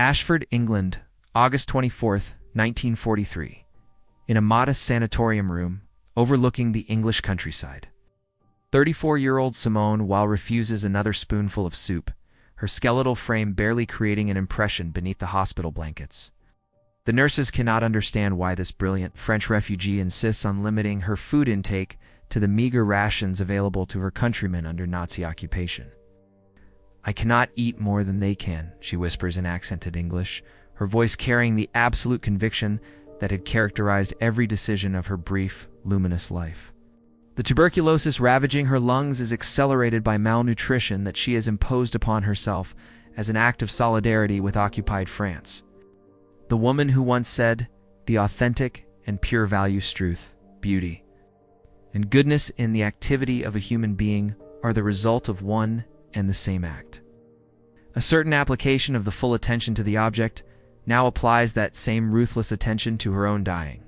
Ashford, England, August 24th, 1943. In a modest sanatorium room, overlooking the English countryside. 34-year-old Simone Weil refuses another spoonful of soup, her skeletal frame barely creating an impression beneath the hospital blankets. The nurses cannot understand why this brilliant French refugee insists on limiting her food intake to the meager rations available to her countrymen under Nazi occupation. "I cannot eat more than they can," she whispers in accented English, her voice carrying the absolute conviction that had characterized every decision of her brief, luminous life. The tuberculosis ravaging her lungs is accelerated by malnutrition that she has imposed upon herself as an act of solidarity with occupied France. The woman who once said, "The authentic and pure values truth, beauty, and goodness in the activity of a human being are the result of one and the same act." A certain application of the full attention to the object now applies that same ruthless attention to her own dying.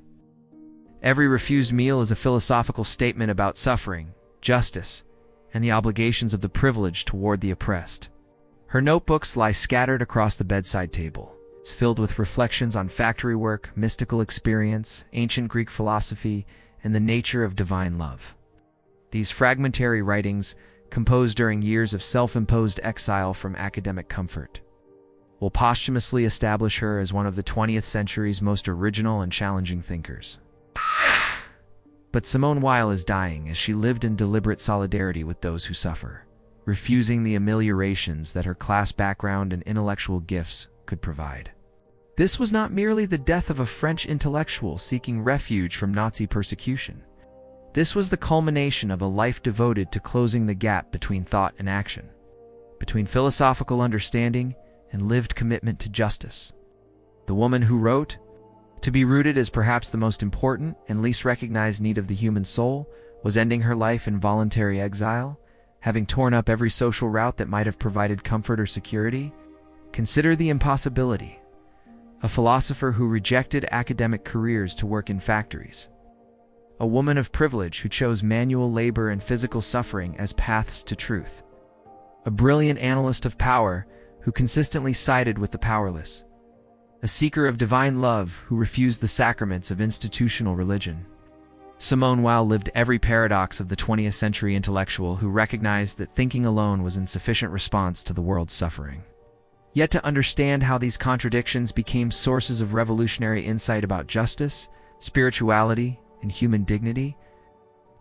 Every refused meal is a philosophical statement about suffering, justice, and the obligations of the privileged toward the oppressed. Her notebooks lie scattered across the bedside table. It's filled with reflections on factory work, mystical experience, ancient Greek philosophy, and the nature of divine love. These fragmentary writings, composed during years of self-imposed exile from academic comfort, will posthumously establish her as one of the 20th century's most original and challenging thinkers. But Simone Weil is dying as she lived in deliberate solidarity with those who suffer, refusing the ameliorations that her class background and intellectual gifts could provide. This was not merely the death of a French intellectual seeking refuge from Nazi persecution. This was the culmination of a life devoted to closing the gap between thought and action, between philosophical understanding and lived commitment to justice. The woman who wrote, "To be rooted is perhaps the most important and least recognized need of the human soul," was ending her life in voluntary exile, having torn up every social route that might have provided comfort or security. Consider the impossibility. A philosopher who rejected academic careers to work in factories. A woman of privilege who chose manual labor and physical suffering as paths to truth. A brilliant analyst of power who consistently sided with the powerless. A seeker of divine love who refused the sacraments of institutional religion. Simone Weil lived every paradox of the 20th century intellectual who recognized that thinking alone was insufficient response to the world's suffering. Yet to understand how these contradictions became sources of revolutionary insight about justice, spirituality, and human dignity,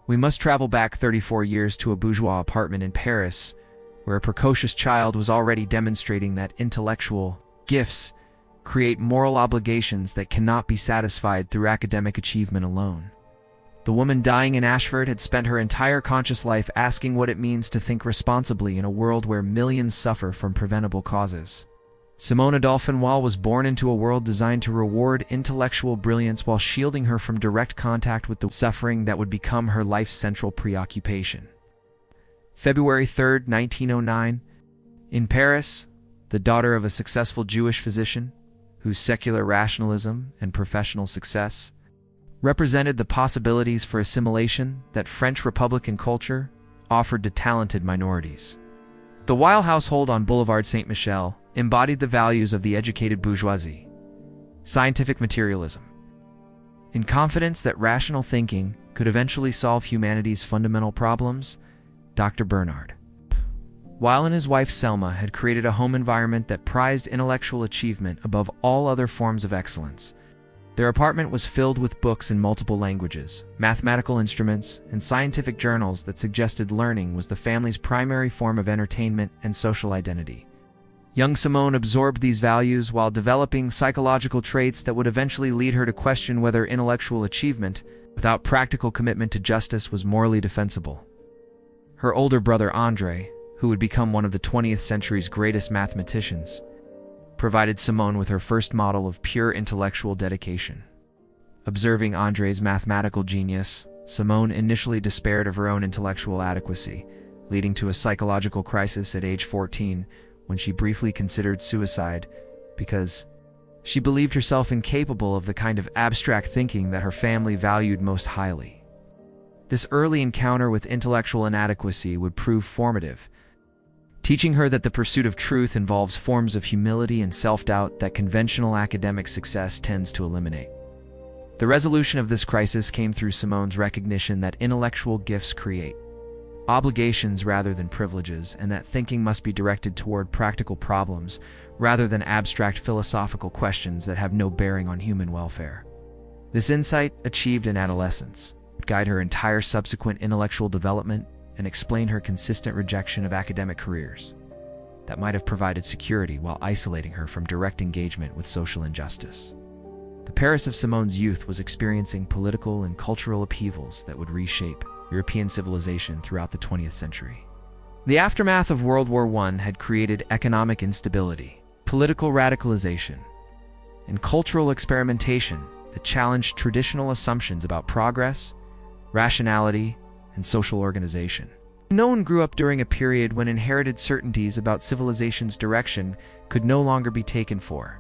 we must travel back 34 years to a bourgeois apartment in Paris, where a precocious child was already demonstrating that intellectual gifts create moral obligations that cannot be satisfied through academic achievement alone. The woman dying in Ashford had spent her entire conscious life asking what it means to think responsibly in a world where millions suffer from preventable causes. Simone Adolphine Weil was born into a world designed to reward intellectual brilliance while shielding her from direct contact with the suffering that would become her life's central preoccupation. February 3, 1909. In Paris, the daughter of a successful Jewish physician, whose secular rationalism and professional success represented the possibilities for assimilation that French Republican culture offered to talented minorities. The Weil household on Boulevard Saint-Michel embodied the values of the educated bourgeoisie, scientific materialism, in confidence that rational thinking could eventually solve humanity's fundamental problems. Dr. Bernard Weil and his wife Selma had created a home environment that prized intellectual achievement above all other forms of excellence. Their apartment was filled with books in multiple languages, mathematical instruments, and scientific journals that suggested learning was the family's primary form of entertainment and social identity. Young Simone absorbed these values while developing psychological traits that would eventually lead her to question whether intellectual achievement, without practical commitment to justice, was morally defensible. Her older brother André, who would become one of the 20th century's greatest mathematicians, provided Simone with her first model of pure intellectual dedication. Observing André's mathematical genius, Simone initially despaired of her own intellectual adequacy, leading to a psychological crisis at age 14 when she briefly considered suicide because she believed herself incapable of the kind of abstract thinking that her family valued most highly. This early encounter with intellectual inadequacy would prove formative. teaching her that the pursuit of truth involves forms of humility and self-doubt that conventional academic success tends to eliminate. The resolution of this crisis came through Simone's recognition that intellectual gifts create obligations rather than privileges, and that thinking must be directed toward practical problems rather than abstract philosophical questions that have no bearing on human welfare. This insight, achieved in adolescence, would guide her entire subsequent intellectual development and explain her consistent rejection of academic careers that might have provided security while isolating her from direct engagement with social injustice. The Paris of Simone's youth was experiencing political and cultural upheavals that would reshape European civilization throughout the 20th century. The aftermath of World War I had created economic instability, political radicalization, and cultural experimentation that challenged traditional assumptions about progress, rationality, and social organization. No one grew up during a period when inherited certainties about civilization's direction could no longer be taken for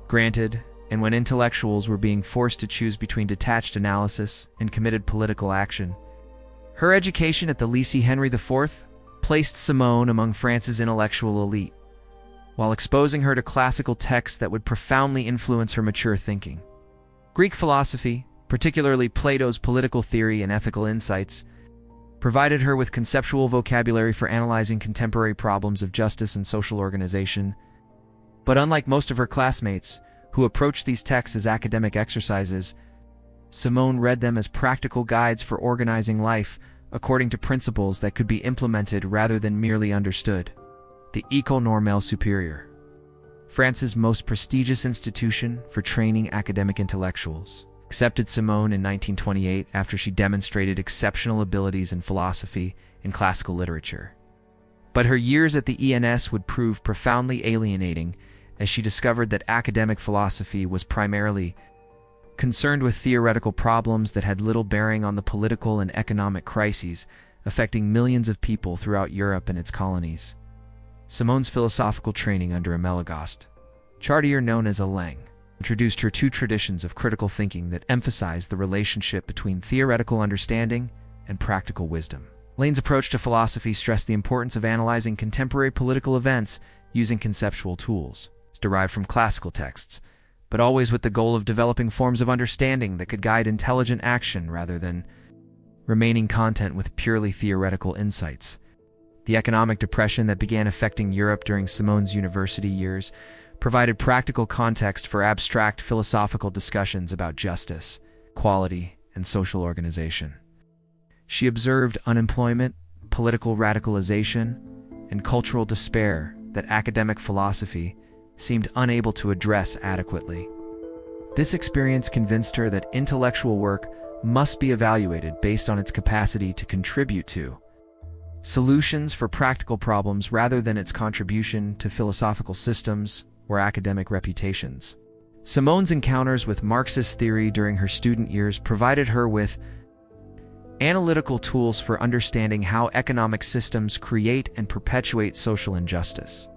granted, and when intellectuals were being forced to choose between detached analysis and committed political action. Her education at the Lycée Henry IV placed Simone among France's intellectual elite, while exposing her to classical texts that would profoundly influence her mature thinking. Greek philosophy, particularly Plato's political theory and ethical insights, provided her with conceptual vocabulary for analyzing contemporary problems of justice and social organization. But unlike most of her classmates, who approached these texts as academic exercises, Simone read them as practical guides for organizing life according to principles that could be implemented rather than merely understood. The École Normale Supérieure, France's most prestigious institution for training academic intellectuals, accepted Simone in 1928 after she demonstrated exceptional abilities in philosophy and classical literature. But her years at the ENS would prove profoundly alienating, as she discovered that academic philosophy was primarily concerned with theoretical problems that had little bearing on the political and economic crises affecting millions of people throughout Europe and its colonies. Simone's philosophical training under a Melagast chartier known as a Lang introduced her two traditions of critical thinking that emphasized the relationship between theoretical understanding and practical wisdom. Lane's approach to philosophy stressed the importance of analyzing contemporary political events using conceptual tools. It's derived from classical texts, but always with the goal of developing forms of understanding that could guide intelligent action rather than remaining content with purely theoretical insights. The economic depression that began affecting Europe during Simone's university years provided practical context for abstract philosophical discussions about justice, equality, and social organization. She observed unemployment, political radicalization, and cultural despair that academic philosophy seemed unable to address adequately. This experience convinced her that intellectual work must be evaluated based on its capacity to contribute to solutions for practical problems rather than its contribution to philosophical systems or academic reputations. Simone's encounters with Marxist theory during her student years provided her with analytical tools for understanding how economic systems create and perpetuate social injustice.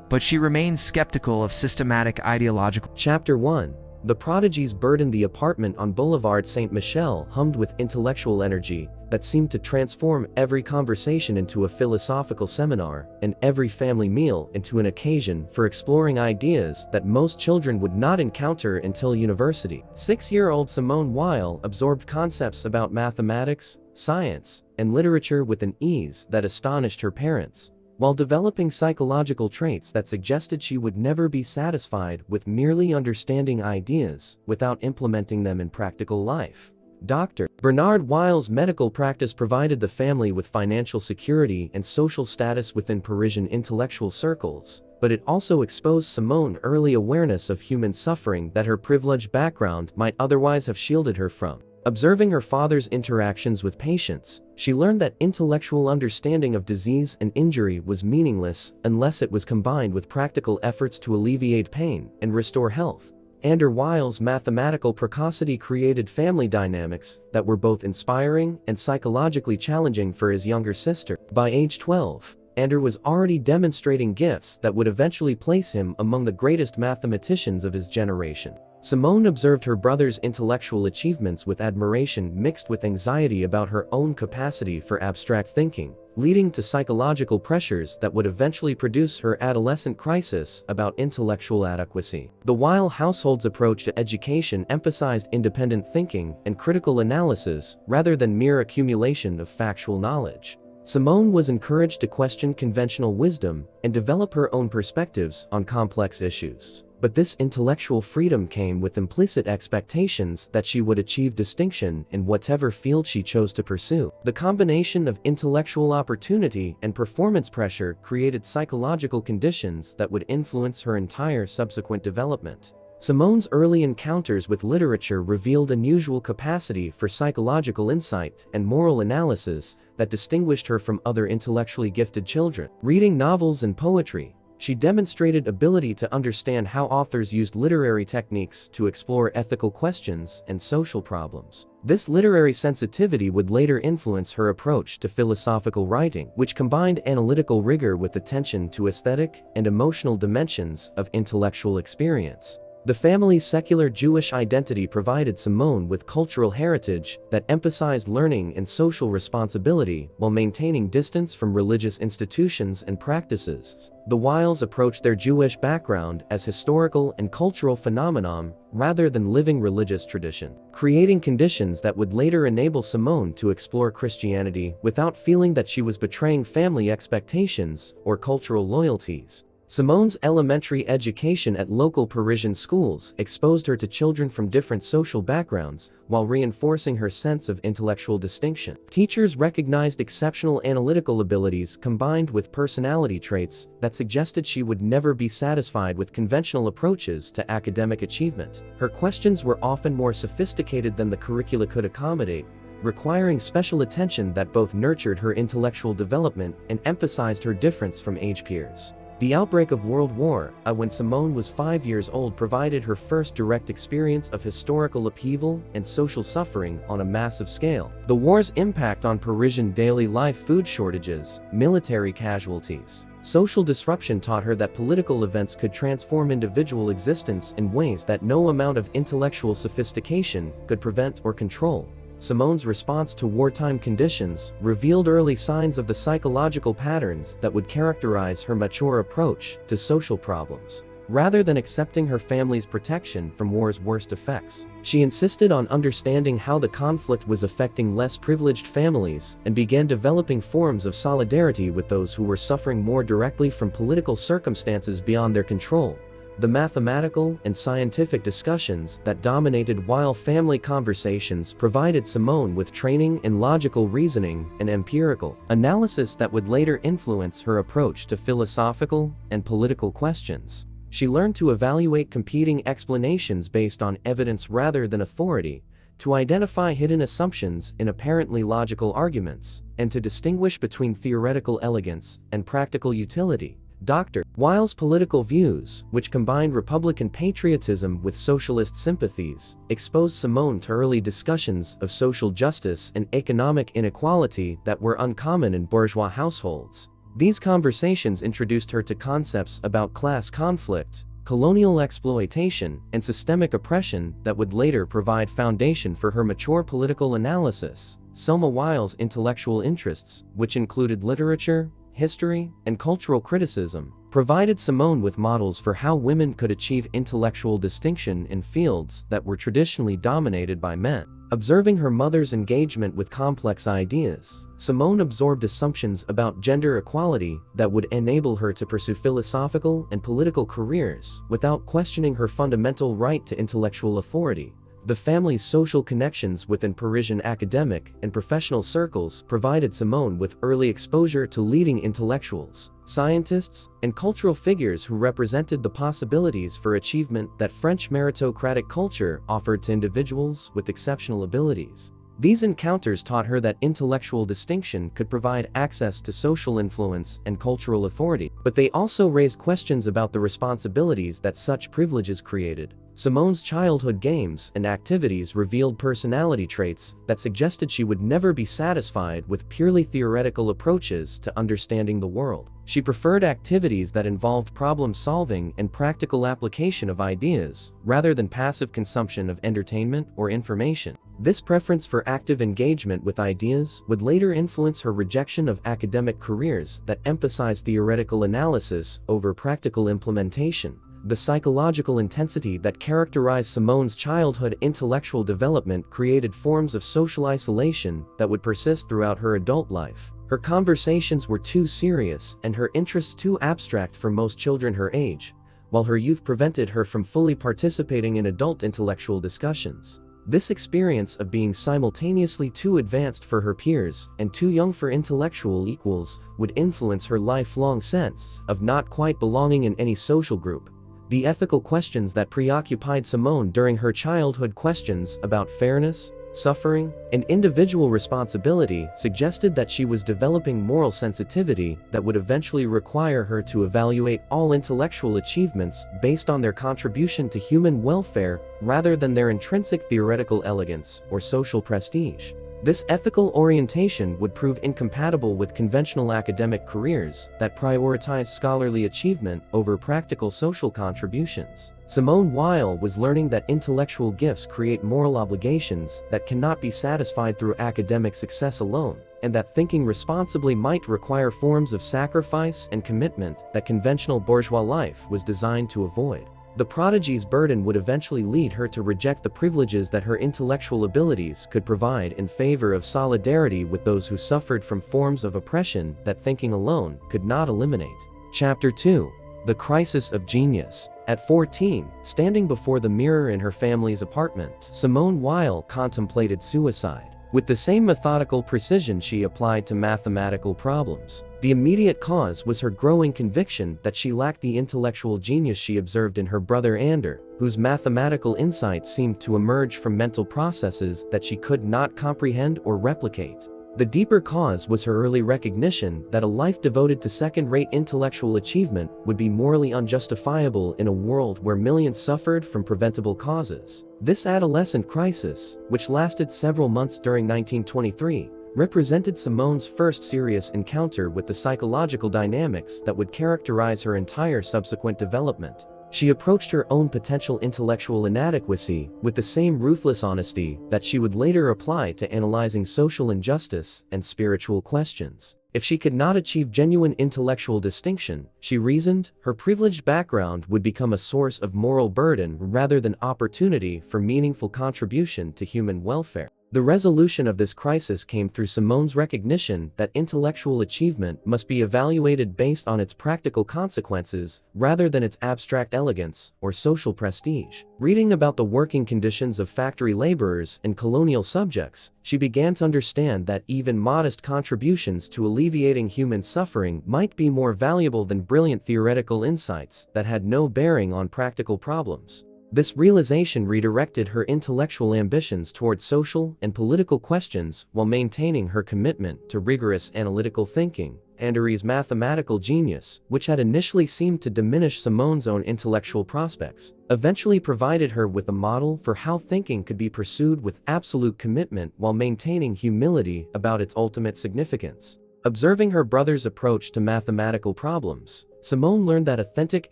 But she remained skeptical of systematic ideological. Chapter 1. The prodigies burdened the apartment on Boulevard Saint-Michel, hummed with intellectual energy that seemed to transform every conversation into a philosophical seminar, and every family meal into an occasion for exploring ideas that most children would not encounter until university. 6-year-old Simone Weil absorbed concepts about mathematics, science, and literature with an ease that astonished her parents, while developing psychological traits that suggested she would never be satisfied with merely understanding ideas without implementing them in practical life. Dr. Bernard Weil's medical practice provided the family with financial security and social status within Parisian intellectual circles, but it also exposed Simone early awareness of human suffering that her privileged background might otherwise have shielded her from. Observing her father's interactions with patients, she learned that intellectual understanding of disease and injury was meaningless unless it was combined with practical efforts to alleviate pain and restore health. Andrew Weil's mathematical precocity created family dynamics that were both inspiring and psychologically challenging for his younger sister. By age 12, Andrew was already demonstrating gifts that would eventually place him among the greatest mathematicians of his generation. Simone observed her brother's intellectual achievements with admiration mixed with anxiety about her own capacity for abstract thinking. leading to psychological pressures that would eventually produce her adolescent crisis about intellectual adequacy. The Weil household's approach to education emphasized independent thinking and critical analysis rather than mere accumulation of factual knowledge. Simone was encouraged to question conventional wisdom and develop her own perspectives on complex issues. But this intellectual freedom came with implicit expectations that she would achieve distinction in whatever field she chose to pursue. The combination of intellectual opportunity and performance pressure created psychological conditions that would influence her entire subsequent development. Simone's early encounters with literature revealed unusual capacity for psychological insight and moral analysis that distinguished her from other intellectually gifted children. Reading novels and poetry, she demonstrated ability to understand how authors used literary techniques to explore ethical questions and social problems. This literary sensitivity would later influence her approach to philosophical writing, which combined analytical rigor with attention to aesthetic and emotional dimensions of intellectual experience. The family's secular Jewish identity provided Simone with cultural heritage that emphasized learning and social responsibility while maintaining distance from religious institutions and practices. The Weils approached their Jewish background as historical and cultural phenomenon rather than living religious tradition, creating conditions that would later enable Simone to explore Christianity without feeling that she was betraying family expectations or cultural loyalties. Simone's elementary education at local Parisian schools exposed her to children from different social backgrounds while reinforcing her sense of intellectual distinction. Teachers recognized exceptional analytical abilities combined with personality traits that suggested she would never be satisfied with conventional approaches to academic achievement. Her questions were often more sophisticated than the curricula could accommodate, requiring special attention that both nurtured her intellectual development and emphasized her difference from age peers. The outbreak of World War I, when Simone was 5 years old, provided her first direct experience of historical upheaval and social suffering on a massive scale. The war's impact on Parisian daily life, food shortages, military casualties, social disruption taught her that political events could transform individual existence in ways that no amount of intellectual sophistication could prevent or control. Simone's response to wartime conditions revealed early signs of the psychological patterns that would characterize her mature approach to social problems. Rather than accepting her family's protection from war's worst effects, she insisted on understanding how the conflict was affecting less privileged families and began developing forms of solidarity with those who were suffering more directly from political circumstances beyond their control. The mathematical and scientific discussions that dominated Weil family conversations provided Simone with training in logical reasoning and empirical analysis that would later influence her approach to philosophical and political questions. She learned to evaluate competing explanations based on evidence rather than authority, to identify hidden assumptions in apparently logical arguments, and to distinguish between theoretical elegance and practical utility. Dr. Weil's political views, which combined Republican patriotism with socialist sympathies, exposed Simone to early discussions of social justice and economic inequality that were uncommon in bourgeois households. These conversations introduced her to concepts about class conflict, colonial exploitation, and systemic oppression that would later provide foundation for her mature political analysis. Simone Weil's intellectual interests, which included literature, history, and cultural criticism, provided Simone with models for how women could achieve intellectual distinction in fields that were traditionally dominated by men. Observing her mother's engagement with complex ideas, Simone absorbed assumptions about gender equality that would enable her to pursue philosophical and political careers without questioning her fundamental right to intellectual authority. The family's social connections within Parisian academic and professional circles provided Simone with early exposure to leading intellectuals, scientists, and cultural figures who represented the possibilities for achievement that French meritocratic culture offered to individuals with exceptional abilities. These encounters taught her that intellectual distinction could provide access to social influence and cultural authority, but they also raised questions about the responsibilities that such privileges created. Simone's childhood games and activities revealed personality traits that suggested she would never be satisfied with purely theoretical approaches to understanding the world. She preferred activities that involved problem-solving and practical application of ideas, rather than passive consumption of entertainment or information. This preference for active engagement with ideas would later influence her rejection of academic careers that emphasize theoretical analysis over practical implementation. The psychological intensity that characterized Simone's childhood intellectual development created forms of social isolation that would persist throughout her adult life. Her conversations were too serious and her interests too abstract for most children her age, while her youth prevented her from fully participating in adult intellectual discussions. This experience of being simultaneously too advanced for her peers and too young for intellectual equals would influence her lifelong sense of not quite belonging in any social group. The ethical questions that preoccupied Simone during her childhood, questions about fairness, suffering, and individual responsibility, suggested that she was developing moral sensitivity that would eventually require her to evaluate all intellectual achievements based on their contribution to human welfare rather than their intrinsic theoretical elegance or social prestige. This ethical orientation would prove incompatible with conventional academic careers that prioritize scholarly achievement over practical social contributions. Simone Weil was learning that intellectual gifts create moral obligations that cannot be satisfied through academic success alone, and that thinking responsibly might require forms of sacrifice and commitment that conventional bourgeois life was designed to avoid. The prodigy's burden would eventually lead her to reject the privileges that her intellectual abilities could provide in favor of solidarity with those who suffered from forms of oppression that thinking alone could not eliminate. Chapter 2. The Crisis of Genius. At 14, standing before the mirror in her family's apartment, Simone Weil contemplated suicide. With the same methodical precision she applied to mathematical problems. The immediate cause was her growing conviction that she lacked the intellectual genius she observed in her brother Ander, whose mathematical insights seemed to emerge from mental processes that she could not comprehend or replicate. The deeper cause was her early recognition that a life devoted to second-rate intellectual achievement would be morally unjustifiable in a world where millions suffered from preventable causes. This adolescent crisis, which lasted several months during 1923, represented Simone's first serious encounter with the psychological dynamics that would characterize her entire subsequent development. She approached her own potential intellectual inadequacy with the same ruthless honesty that she would later apply to analyzing social injustice and spiritual questions. If she could not achieve genuine intellectual distinction, she reasoned, her privileged background would become a source of moral burden rather than opportunity for meaningful contribution to human welfare. The resolution of this crisis came through Simone's recognition that intellectual achievement must be evaluated based on its practical consequences rather than its abstract elegance or social prestige. Reading about the working conditions of factory laborers and colonial subjects, she began to understand that even modest contributions to alleviating human suffering might be more valuable than brilliant theoretical insights that had no bearing on practical problems. This realization redirected her intellectual ambitions toward social and political questions while maintaining her commitment to rigorous analytical thinking. Andery's mathematical genius, which had initially seemed to diminish Simone's own intellectual prospects, eventually provided her with a model for how thinking could be pursued with absolute commitment while maintaining humility about its ultimate significance. Observing her brother's approach to mathematical problems, Simone learned that authentic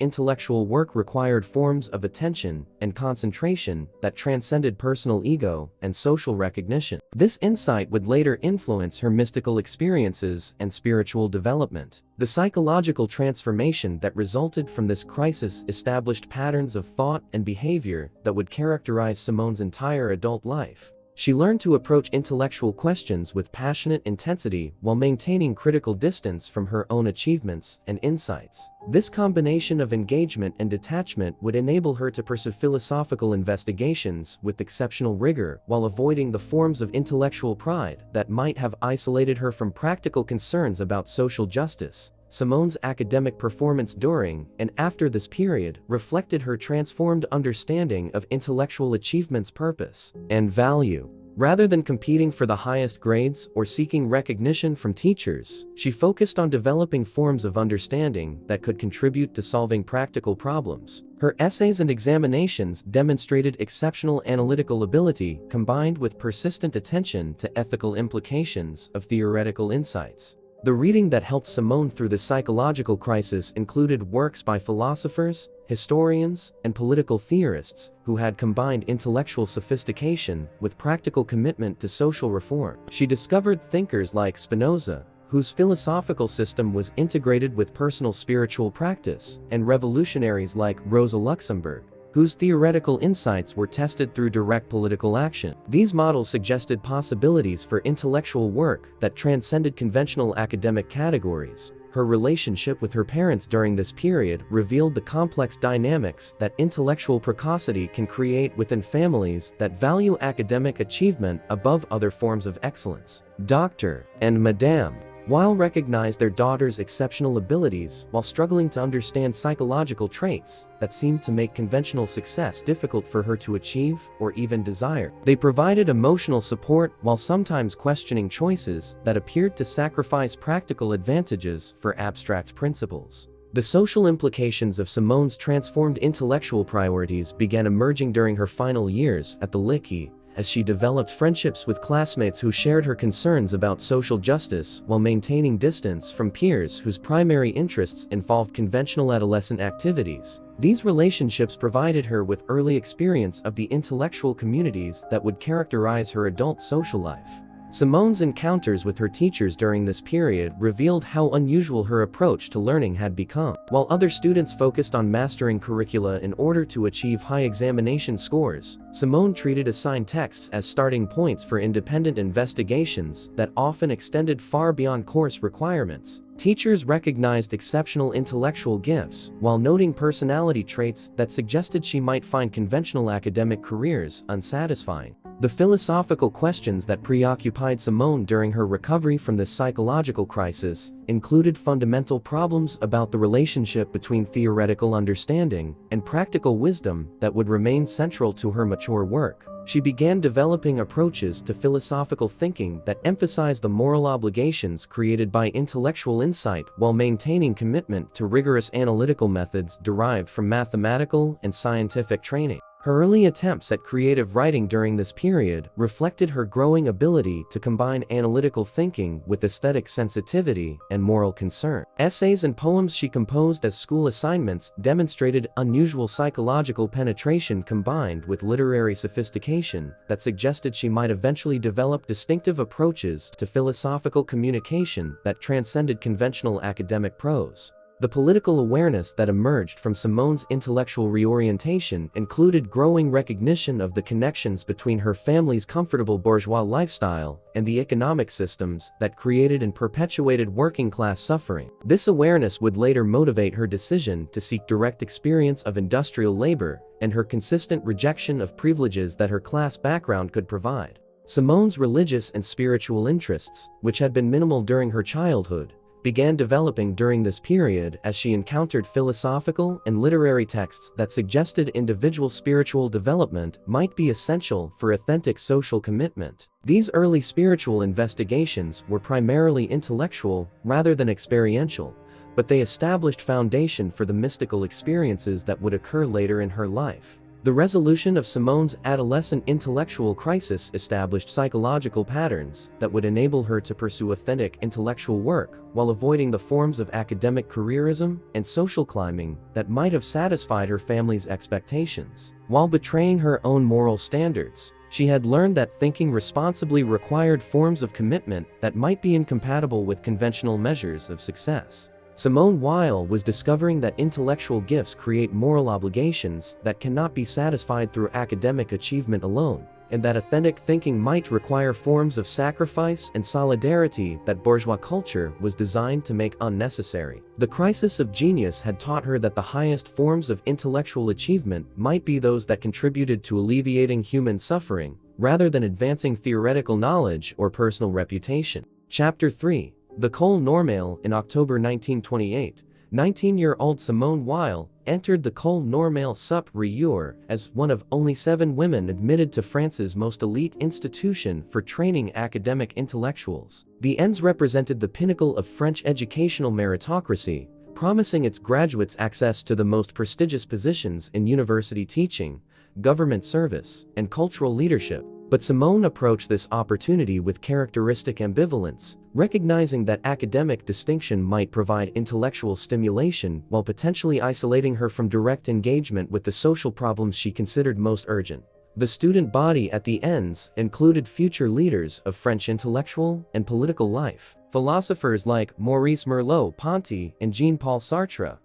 intellectual work required forms of attention and concentration that transcended personal ego and social recognition. This insight would later influence her mystical experiences and spiritual development. The psychological transformation that resulted from this crisis established patterns of thought and behavior that would characterize Simone's entire adult life. She learned to approach intellectual questions with passionate intensity while maintaining critical distance from her own achievements and insights. This combination of engagement and detachment would enable her to pursue philosophical investigations with exceptional rigor while avoiding the forms of intellectual pride that might have isolated her from practical concerns about social justice. Simone's academic performance during and after this period reflected her transformed understanding of intellectual achievement's purpose and value. Rather than competing for the highest grades or seeking recognition from teachers, she focused on developing forms of understanding that could contribute to solving practical problems. Her essays and examinations demonstrated exceptional analytical ability combined with persistent attention to ethical implications of theoretical insights. The reading that helped Simone through the psychological crisis included works by philosophers, historians, and political theorists who had combined intellectual sophistication with practical commitment to social reform. She discovered thinkers like Spinoza, whose philosophical system was integrated with personal spiritual practice, and revolutionaries like Rosa Luxemburg, whose theoretical insights were tested through direct political action. These models suggested possibilities for intellectual work that transcended conventional academic categories. Her relationship with her parents during this period revealed the complex dynamics that intellectual precocity can create within families that value academic achievement above other forms of excellence. Dr. and Madame Weil recognized their daughter's exceptional abilities while struggling to understand psychological traits that seemed to make conventional success difficult for her to achieve or even desire. They provided emotional support while sometimes questioning choices that appeared to sacrifice practical advantages for abstract principles. The social implications of Simone's transformed intellectual priorities began emerging during her final years at the Lycée, as she developed friendships with classmates who shared her concerns about social justice while maintaining distance from peers whose primary interests involved conventional adolescent activities. These relationships provided her with early experience of the intellectual communities that would characterize her adult social life. Simone's encounters with her teachers during this period revealed how unusual her approach to learning had become. While other students focused on mastering curricula in order to achieve high examination scores, Simone treated assigned texts as starting points for independent investigations that often extended far beyond course requirements. Teachers recognized exceptional intellectual gifts, while noting personality traits that suggested she might find conventional academic careers unsatisfying. The philosophical questions that preoccupied Simone during her recovery from this psychological crisis included fundamental problems about the relationship between theoretical understanding and practical wisdom that would remain central to her mature work. She began developing approaches to philosophical thinking that emphasized the moral obligations created by intellectual insight while maintaining commitment to rigorous analytical methods derived from mathematical and scientific training. Her early attempts at creative writing during this period reflected her growing ability to combine analytical thinking with aesthetic sensitivity and moral concern. Essays and poems she composed as school assignments demonstrated unusual psychological penetration combined with literary sophistication that suggested she might eventually develop distinctive approaches to philosophical communication that transcended conventional academic prose. The political awareness that emerged from Simone's intellectual reorientation included growing recognition of the connections between her family's comfortable bourgeois lifestyle and the economic systems that created and perpetuated working-class suffering. This awareness would later motivate her decision to seek direct experience of industrial labor and her consistent rejection of privileges that her class background could provide. Simone's religious and spiritual interests, which had been minimal during her childhood, began developing during this period as she encountered philosophical and literary texts that suggested individual spiritual development might be essential for authentic social commitment. These early spiritual investigations were primarily intellectual rather than experiential, but they established foundation for the mystical experiences that would occur later in her life. The resolution of Simone's adolescent intellectual crisis established psychological patterns that would enable her to pursue authentic intellectual work while avoiding the forms of academic careerism and social climbing that might have satisfied her family's expectations. While betraying her own moral standards, she had learned that thinking responsibly required forms of commitment that might be incompatible with conventional measures of success. Simone Weil was discovering that intellectual gifts create moral obligations that cannot be satisfied through academic achievement alone, and that authentic thinking might require forms of sacrifice and solidarity that bourgeois culture was designed to make unnecessary. The crisis of genius had taught her that the highest forms of intellectual achievement might be those that contributed to alleviating human suffering, rather than advancing theoretical knowledge or personal reputation. Chapter 3. The Col Normale. In October 1928, 19-year-old Simone Weil entered the Col Normale Supérieur as one of only 7 women admitted to France's most elite institution for training academic intellectuals. The ENS represented the pinnacle of French educational meritocracy, promising its graduates access to the most prestigious positions in university teaching, government service, and cultural leadership. But Simone approached this opportunity with characteristic ambivalence, recognizing that academic distinction might provide intellectual stimulation while potentially isolating her from direct engagement with the social problems she considered most urgent. The student body at the ends included future leaders of French intellectual and political life, philosophers like Maurice Merleau-Ponty and Jean-Paul Sartre,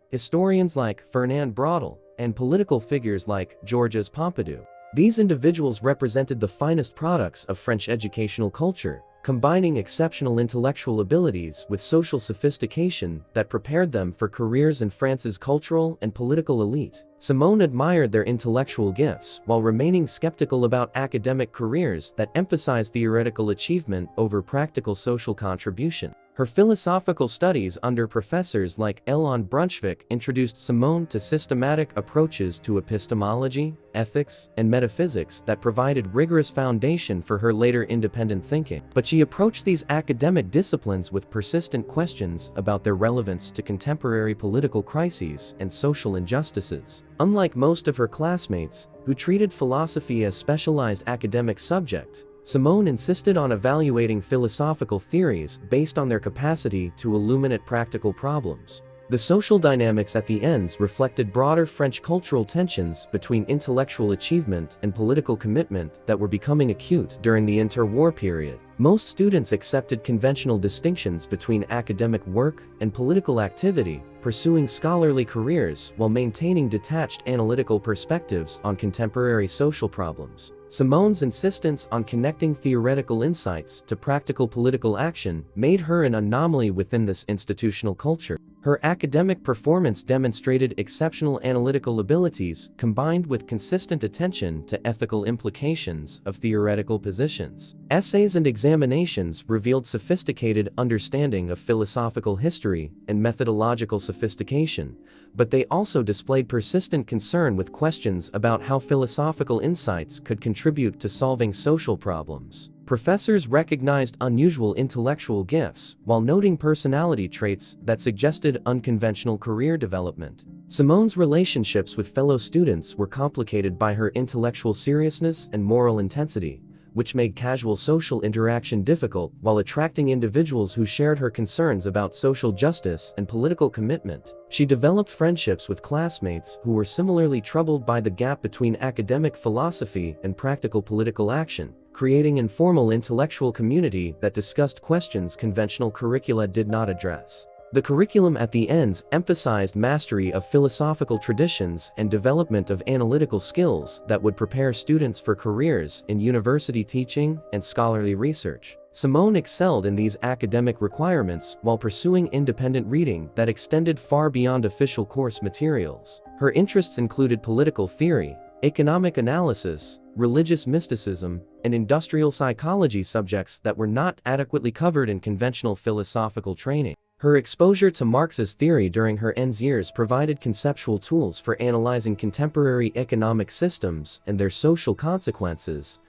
historians like Fernand Braudel, and political figures like Georges Pompidou. These individuals represented the finest products of French educational culture, combining exceptional intellectual abilities with social sophistication that prepared them for careers in France's cultural and political elite. Simone admired their intellectual gifts while remaining skeptical about academic careers that emphasized theoretical achievement over practical social contribution. Her philosophical studies under professors like Éliane Brunschvik introduced Simone to systematic approaches to epistemology, ethics, and metaphysics that provided rigorous foundation for her later independent thinking. But she approached these academic disciplines with persistent questions about their relevance to contemporary political crises and social injustices. Unlike most of her classmates, who treated philosophy as specialized academic subject, Simone insisted on evaluating philosophical theories based on their capacity to illuminate practical problems. The social dynamics at the ends reflected broader French cultural tensions between intellectual achievement and political commitment that were becoming acute during the interwar period. Most students accepted conventional distinctions between academic work and political activity, pursuing scholarly careers while maintaining detached analytical perspectives on contemporary social problems. Simone's insistence on connecting theoretical insights to practical political action made her an anomaly within this institutional culture. Her academic performance demonstrated exceptional analytical abilities combined with consistent attention to ethical implications of theoretical positions. Essays and examinations revealed sophisticated understanding of philosophical history and methodological sophistication, but they also displayed persistent concern with questions about how philosophical insights could contribute to solving social problems. Professors recognized unusual intellectual gifts while noting personality traits that suggested unconventional career development. Simone's relationships with fellow students were complicated by her intellectual seriousness and moral intensity, which made casual social interaction difficult while attracting individuals who shared her concerns about social justice and political commitment. She developed friendships with classmates who were similarly troubled by the gap between academic philosophy and practical political action, creating an informal intellectual community that discussed questions conventional curricula did not address. The curriculum at the ends emphasized mastery of philosophical traditions and development of analytical skills that would prepare students for careers in university teaching and scholarly research. Simone excelled in these academic requirements while pursuing independent reading that extended far beyond official course materials. Her interests included political theory, economic analysis, religious mysticism, and industrial psychology, subjects that were not adequately covered in conventional philosophical training. Her exposure to Marxist theory during her ends years provided conceptual tools for analyzing contemporary economic systems and their social consequences,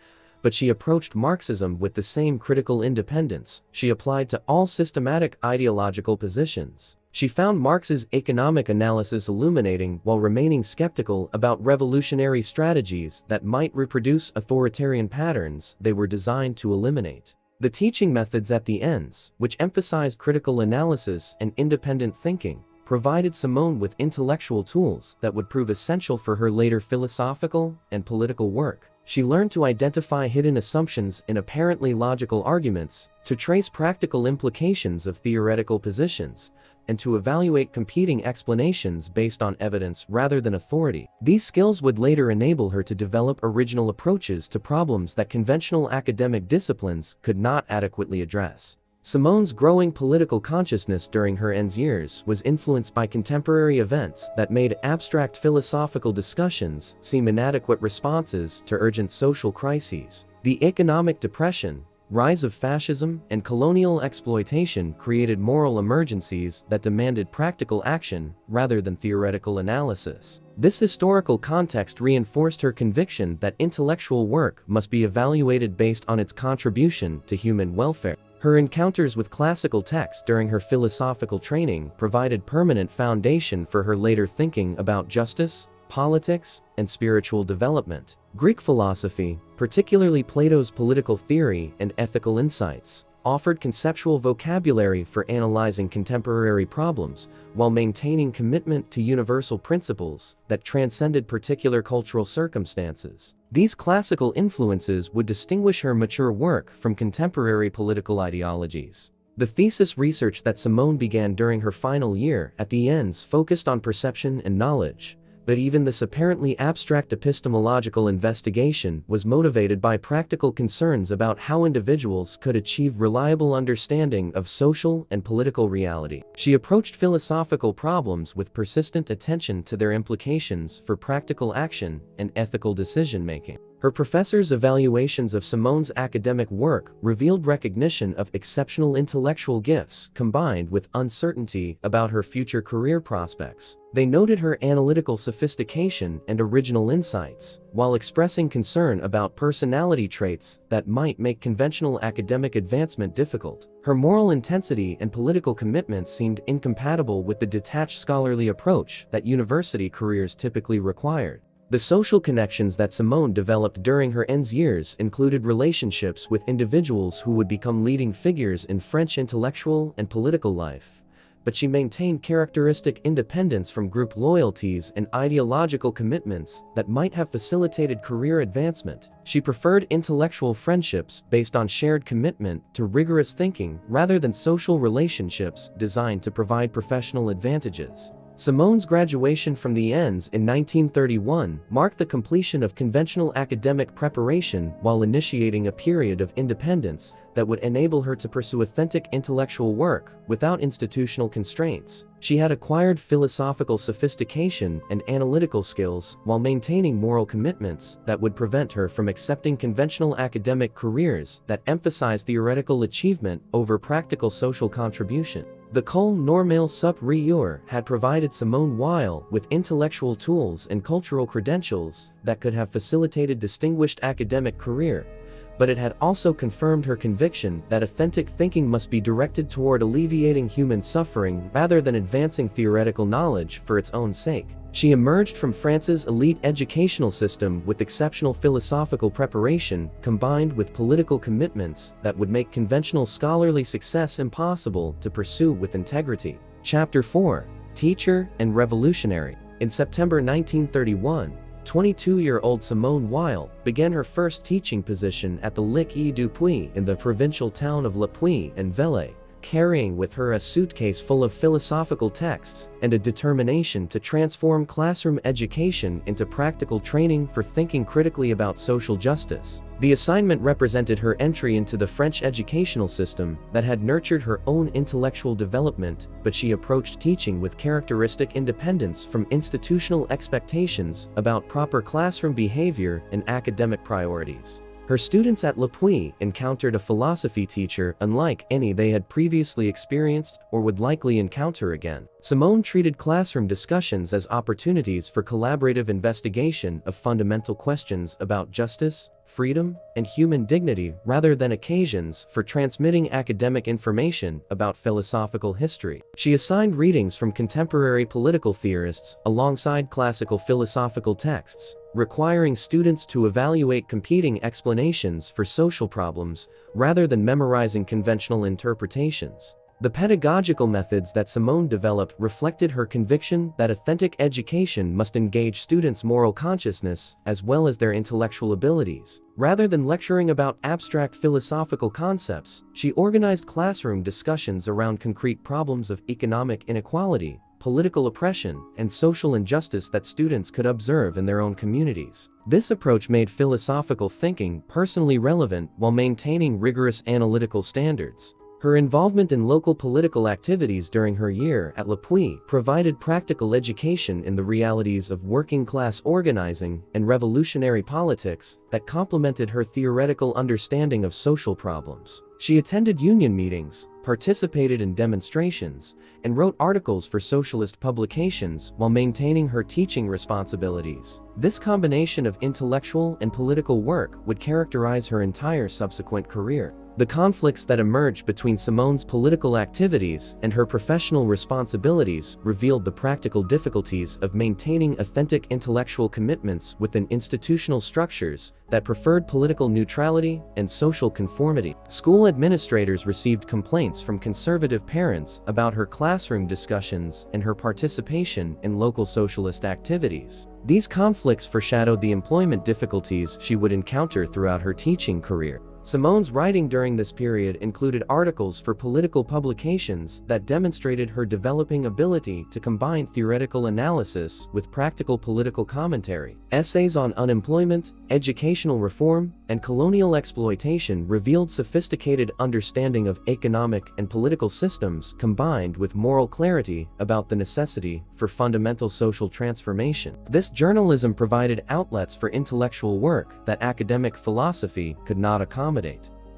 but she approached Marxism with the same critical independence she applied to all systematic ideological positions. She found Marx's economic analysis illuminating while remaining skeptical about revolutionary strategies that might reproduce authoritarian patterns they were designed to eliminate. The teaching methods at the ends, which emphasized critical analysis and independent thinking, provided Simone with intellectual tools that would prove essential for her later philosophical and political work. She learned to identify hidden assumptions in apparently logical arguments, to trace practical implications of theoretical positions, and to evaluate competing explanations based on evidence rather than authority. These skills would later enable her to develop original approaches to problems that conventional academic disciplines could not adequately address. Simone's growing political consciousness during her ends years was influenced by contemporary events that made abstract philosophical discussions seem inadequate responses to urgent social crises. The economic depression, rise of fascism, and colonial exploitation created moral emergencies that demanded practical action rather than theoretical analysis. This historical context reinforced her conviction that intellectual work must be evaluated based on its contribution to human welfare. Her encounters with classical texts during her philosophical training provided permanent foundation for her later thinking about justice, politics, and spiritual development. Greek philosophy, particularly Plato's political theory and ethical insights, offered conceptual vocabulary for analyzing contemporary problems while maintaining commitment to universal principles that transcended particular cultural circumstances. These classical influences would distinguish her mature work from contemporary political ideologies. The thesis research that Simone began during her final year at the ENS focused on perception and knowledge, but even this apparently abstract epistemological investigation was motivated by practical concerns about how individuals could achieve reliable understanding of social and political reality. She approached philosophical problems with persistent attention to their implications for practical action and ethical decision-making. Her professors' evaluations of Simone's academic work revealed recognition of exceptional intellectual gifts combined with uncertainty about her future career prospects. They noted her analytical sophistication and original insights, while expressing concern about personality traits that might make conventional academic advancement difficult. Her moral intensity and political commitments seemed incompatible with the detached scholarly approach that university careers typically required. The social connections that Simone developed during her ENS years included relationships with individuals who would become leading figures in French intellectual and political life, but she maintained characteristic independence from group loyalties and ideological commitments that might have facilitated career advancement. She preferred intellectual friendships based on shared commitment to rigorous thinking rather than social relationships designed to provide professional advantages. Simone's graduation from the ENS in 1931 marked the completion of conventional academic preparation while initiating a period of independence that would enable her to pursue authentic intellectual work without institutional constraints. She had acquired philosophical sophistication and analytical skills while maintaining moral commitments that would prevent her from accepting conventional academic careers that emphasize theoretical achievement over practical social contribution. The École Normale Supérieure had provided Simone Weil with intellectual tools and cultural credentials that could have facilitated distinguished academic career, but it had also confirmed her conviction that authentic thinking must be directed toward alleviating human suffering rather than advancing theoretical knowledge for its own sake. She emerged from France's elite educational system with exceptional philosophical preparation combined with political commitments that would make conventional scholarly success impossible to pursue with integrity. Chapter 4. Teacher and Revolutionary. In September 1931, 22-year-old Simone Weil began her first teaching position at the Lycée du Puy in the provincial town of Le Puy-en-Velay, carrying with her a suitcase full of philosophical texts and a determination to transform classroom education into practical training for thinking critically about social justice. The assignment represented her entry into the French educational system that had nurtured her own intellectual development, but she approached teaching with characteristic independence from institutional expectations about proper classroom behavior and academic priorities. Her students at Le Puy encountered a philosophy teacher unlike any they had previously experienced or would likely encounter again. Simone treated classroom discussions as opportunities for collaborative investigation of fundamental questions about justice, freedom, and human dignity rather than occasions for transmitting academic information about philosophical history. She assigned readings from contemporary political theorists alongside classical philosophical texts, requiring students to evaluate competing explanations for social problems rather than memorizing conventional interpretations. The pedagogical methods that Simone developed reflected her conviction that authentic education must engage students' moral consciousness as well as their intellectual abilities. Rather than lecturing about abstract philosophical concepts, she organized classroom discussions around concrete problems of economic inequality, political oppression, and social injustice that students could observe in their own communities. This approach made philosophical thinking personally relevant while maintaining rigorous analytical standards. Her involvement in local political activities during her year at Le Puy provided practical education in the realities of working-class organizing and revolutionary politics that complemented her theoretical understanding of social problems. She attended union meetings, participated in demonstrations, and wrote articles for socialist publications while maintaining her teaching responsibilities. This combination of intellectual and political work would characterize her entire subsequent career. The conflicts that emerged between Simone's political activities and her professional responsibilities revealed the practical difficulties of maintaining authentic intellectual commitments within institutional structures that preferred political neutrality and social conformity. School administrators received complaints from conservative parents about her classroom discussions and her participation in local socialist activities. These conflicts foreshadowed the employment difficulties she would encounter throughout her teaching career. Simone's writing during this period included articles for political publications that demonstrated her developing ability to combine theoretical analysis with practical political commentary. Essays on unemployment, educational reform, and colonial exploitation revealed sophisticated understanding of economic and political systems combined with moral clarity about the necessity for fundamental social transformation. This journalism provided outlets for intellectual work that academic philosophy could not accommodate.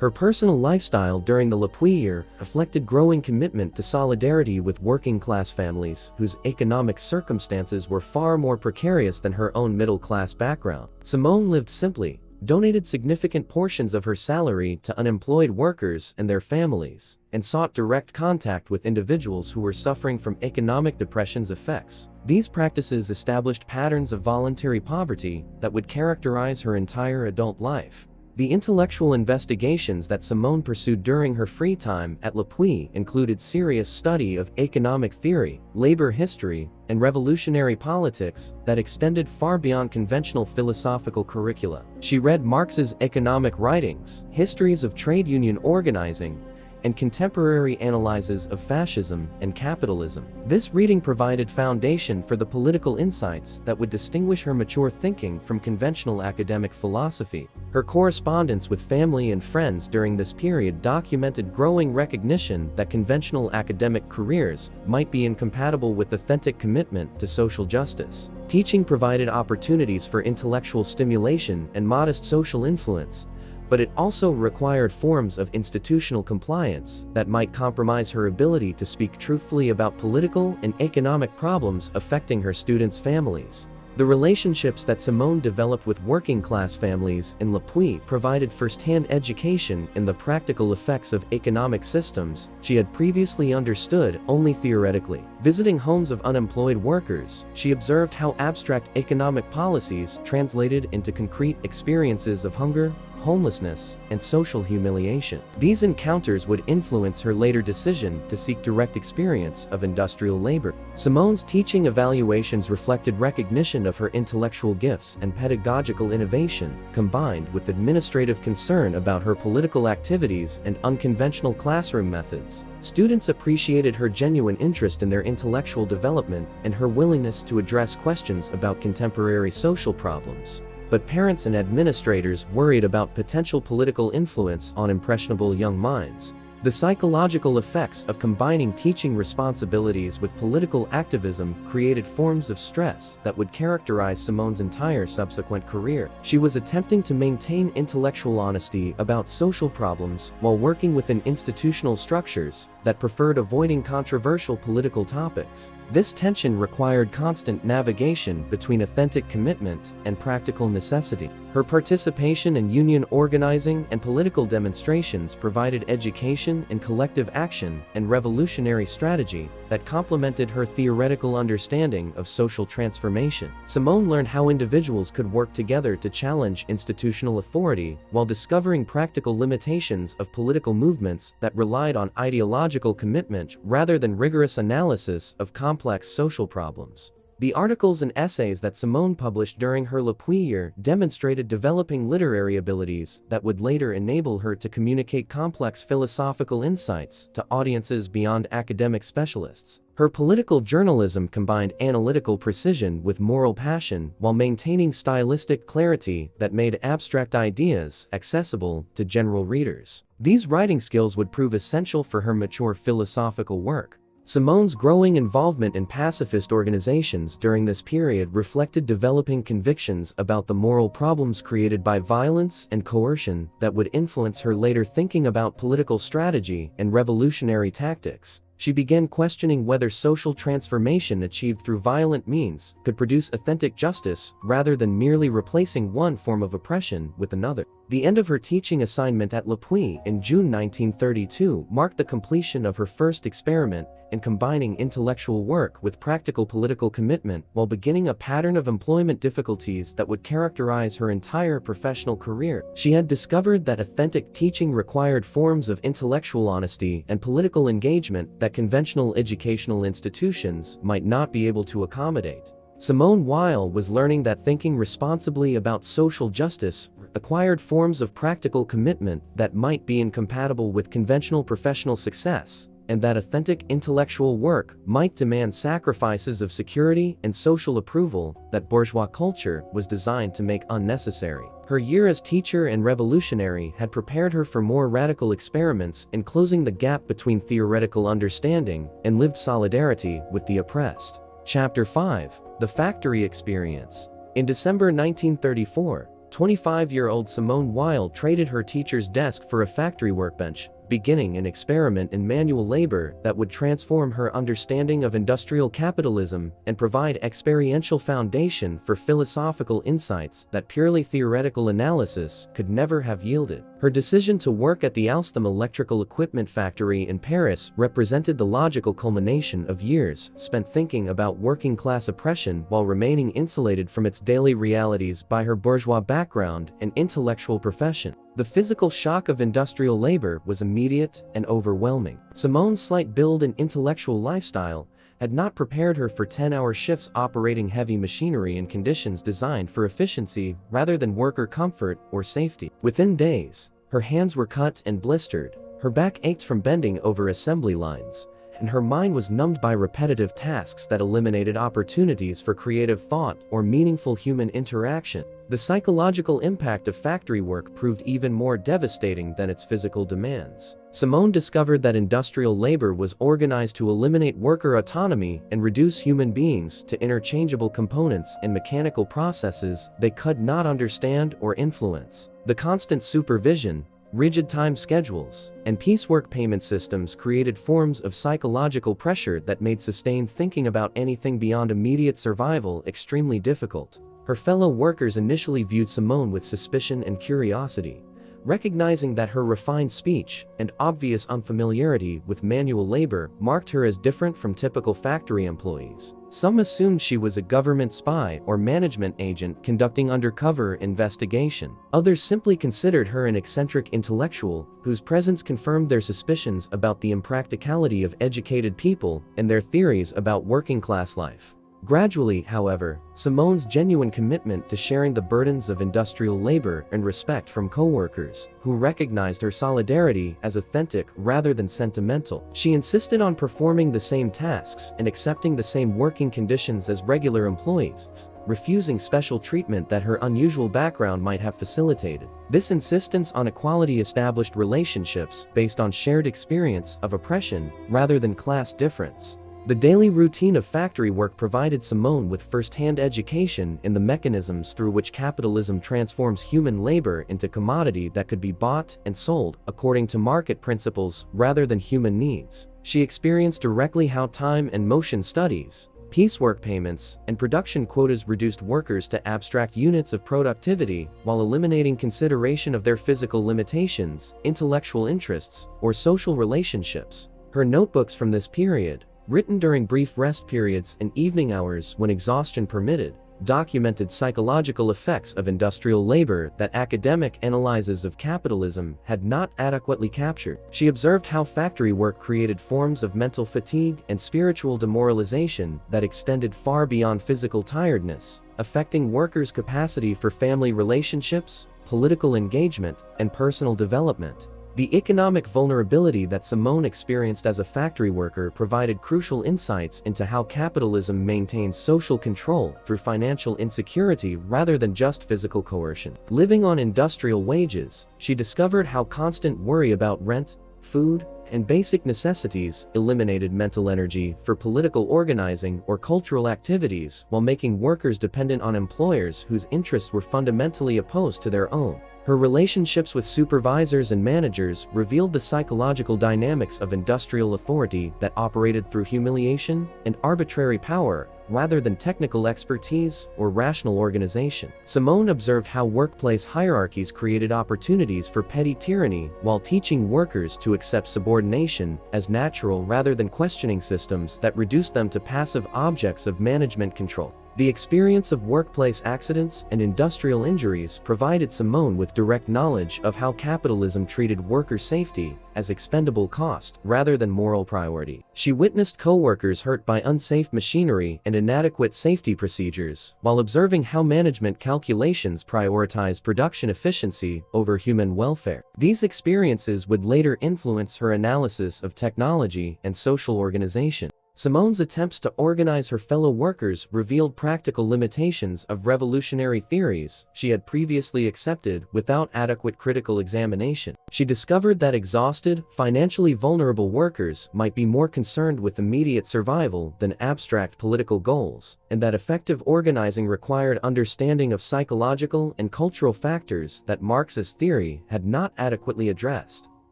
Her personal lifestyle during the Lepuix year reflected growing commitment to solidarity with working-class families whose economic circumstances were far more precarious than her own middle-class background. Simone lived simply, donated significant portions of her salary to unemployed workers and their families, and sought direct contact with individuals who were suffering from economic depression's effects. These practices established patterns of voluntary poverty that would characterize her entire adult life. The intellectual investigations that Simone pursued during her free time at Lepuix included serious study of economic theory, labor history, and revolutionary politics that extended far beyond conventional philosophical curricula. She read Marx's economic writings, histories of trade union organizing, and contemporary analyses of fascism and capitalism. This reading provided foundation for the political insights that would distinguish her mature thinking from conventional academic philosophy. Her correspondence with family and friends during this period documented growing recognition that conventional academic careers might be incompatible with authentic commitment to social justice. Teaching provided opportunities for intellectual stimulation and modest social influence, but it also required forms of institutional compliance that might compromise her ability to speak truthfully about political and economic problems affecting her students' families. The relationships that Simone developed with working-class families in Lepuix provided first-hand education in the practical effects of economic systems she had previously understood only theoretically. Visiting homes of unemployed workers, she observed how abstract economic policies translated into concrete experiences of hunger, homelessness, and social humiliation. These encounters would influence her later decision to seek direct experience of industrial labor. Simone's teaching evaluations reflected recognition of her intellectual gifts and pedagogical innovation, combined with administrative concern about her political activities and unconventional classroom methods. Students appreciated her genuine interest in their intellectual development and her willingness to address questions about contemporary social problems. But parents and administrators worried about potential political influence on impressionable young minds. The psychological effects of combining teaching responsibilities with political activism created forms of stress that would characterize Simone's entire subsequent career. She was attempting to maintain intellectual honesty about social problems while working within institutional structures that preferred avoiding controversial political topics. This tension required constant navigation between authentic commitment and practical necessity. Her participation in union organizing and political demonstrations provided education in collective action and revolutionary strategy that complemented her theoretical understanding of social transformation. Simone learned how individuals could work together to challenge institutional authority while discovering practical limitations of political movements that relied on ideological commitment rather than rigorous analysis of complex social problems. The articles and essays that Simone published during her Lepuix year demonstrated developing literary abilities that would later enable her to communicate complex philosophical insights to audiences beyond academic specialists. Her political journalism combined analytical precision with moral passion while maintaining stylistic clarity that made abstract ideas accessible to general readers. These writing skills would prove essential for her mature philosophical work. Simone's growing involvement in pacifist organizations during this period reflected developing convictions about the moral problems created by violence and coercion that would influence her later thinking about political strategy and revolutionary tactics. She began questioning whether social transformation achieved through violent means could produce authentic justice rather than merely replacing one form of oppression with another. The end of her teaching assignment at Le Puy in June 1932 marked the completion of her first experiment in combining intellectual work with practical political commitment, while beginning a pattern of employment difficulties that would characterize her entire professional career. She had discovered that authentic teaching required forms of intellectual honesty and political engagement that conventional educational institutions might not be able to accommodate. Simone Weil was learning that thinking responsibly about social justice required forms of practical commitment that might be incompatible with conventional professional success, and that authentic intellectual work might demand sacrifices of security and social approval that bourgeois culture was designed to make unnecessary. Her year as teacher and revolutionary had prepared her for more radical experiments in closing the gap between theoretical understanding and lived solidarity with the oppressed. Chapter 5: The Factory Experience. In December 1934, 25-year-old Simone Weil traded her teacher's desk for a factory workbench, beginning an experiment in manual labor that would transform her understanding of industrial capitalism and provide experiential foundation for philosophical insights that purely theoretical analysis could never have yielded. Her decision to work at the Alstom electrical equipment factory in Paris represented the logical culmination of years spent thinking about working-class oppression while remaining insulated from its daily realities by her bourgeois background and intellectual profession. The physical shock of industrial labor was immediate and overwhelming. Simone's slight build and intellectual lifestyle had not prepared her for 10-hour shifts operating heavy machinery in conditions designed for efficiency rather than worker comfort or safety. Within days, her hands were cut and blistered, her back ached from bending over assembly lines, and her mind was numbed by repetitive tasks that eliminated opportunities for creative thought or meaningful human interaction. The psychological impact of factory work proved even more devastating than its physical demands. Simone discovered that industrial labor was organized to eliminate worker autonomy and reduce human beings to interchangeable components and mechanical processes they could not understand or influence. The constant supervision, rigid time schedules, and piecework payment systems created forms of psychological pressure that made sustained thinking about anything beyond immediate survival extremely difficult. Her fellow workers initially viewed Simone with suspicion and curiosity, recognizing that her refined speech and obvious unfamiliarity with manual labor marked her as different from typical factory employees. Some assumed she was a government spy or management agent conducting undercover investigation. Others simply considered her an eccentric intellectual whose presence confirmed their suspicions about the impracticality of educated people and their theories about working-class life. Gradually, however, Simone's genuine commitment to sharing the burdens of industrial labor and respect from co-workers, who recognized her solidarity as authentic rather than sentimental. She insisted on performing the same tasks and accepting the same working conditions as regular employees, refusing special treatment that her unusual background might have facilitated. This insistence on equality established relationships based on shared experience of oppression rather than class difference. The daily routine of factory work provided Simone with first-hand education in the mechanisms through which capitalism transforms human labor into commodity that could be bought and sold according to market principles rather than human needs. She experienced directly how time and motion studies, piecework payments, and production quotas reduced workers to abstract units of productivity while eliminating consideration of their physical limitations, intellectual interests, or social relationships. Her notebooks from this period, written during brief rest periods and evening hours when exhaustion permitted, documented psychological effects of industrial labor that academic analyses of capitalism had not adequately captured. She observed how factory work created forms of mental fatigue and spiritual demoralization that extended far beyond physical tiredness, affecting workers' capacity for family relationships, political engagement, and personal development. The economic vulnerability that Simone experienced as a factory worker provided crucial insights into how capitalism maintains social control through financial insecurity rather than just physical coercion. Living on industrial wages, she discovered how constant worry about rent, food, and basic necessities eliminated mental energy for political organizing or cultural activities while making workers dependent on employers whose interests were fundamentally opposed to their own. Her relationships with supervisors and managers revealed the psychological dynamics of industrial authority that operated through humiliation and arbitrary power, rather than technical expertise or rational organization. Simone observed how workplace hierarchies created opportunities for petty tyranny while teaching workers to accept subordination as natural rather than questioning systems that reduced them to passive objects of management control. The experience of workplace accidents and industrial injuries provided Simone with direct knowledge of how capitalism treated worker safety as expendable cost rather than moral priority. She witnessed co-workers hurt by unsafe machinery and inadequate safety procedures, while observing how management calculations prioritized production efficiency over human welfare. These experiences would later influence her analysis of technology and social organization. Simone's attempts to organize her fellow workers revealed practical limitations of revolutionary theories she had previously accepted without adequate critical examination. She discovered that exhausted, financially vulnerable workers might be more concerned with immediate survival than abstract political goals, and that effective organizing required understanding of psychological and cultural factors that Marxist theory had not adequately addressed.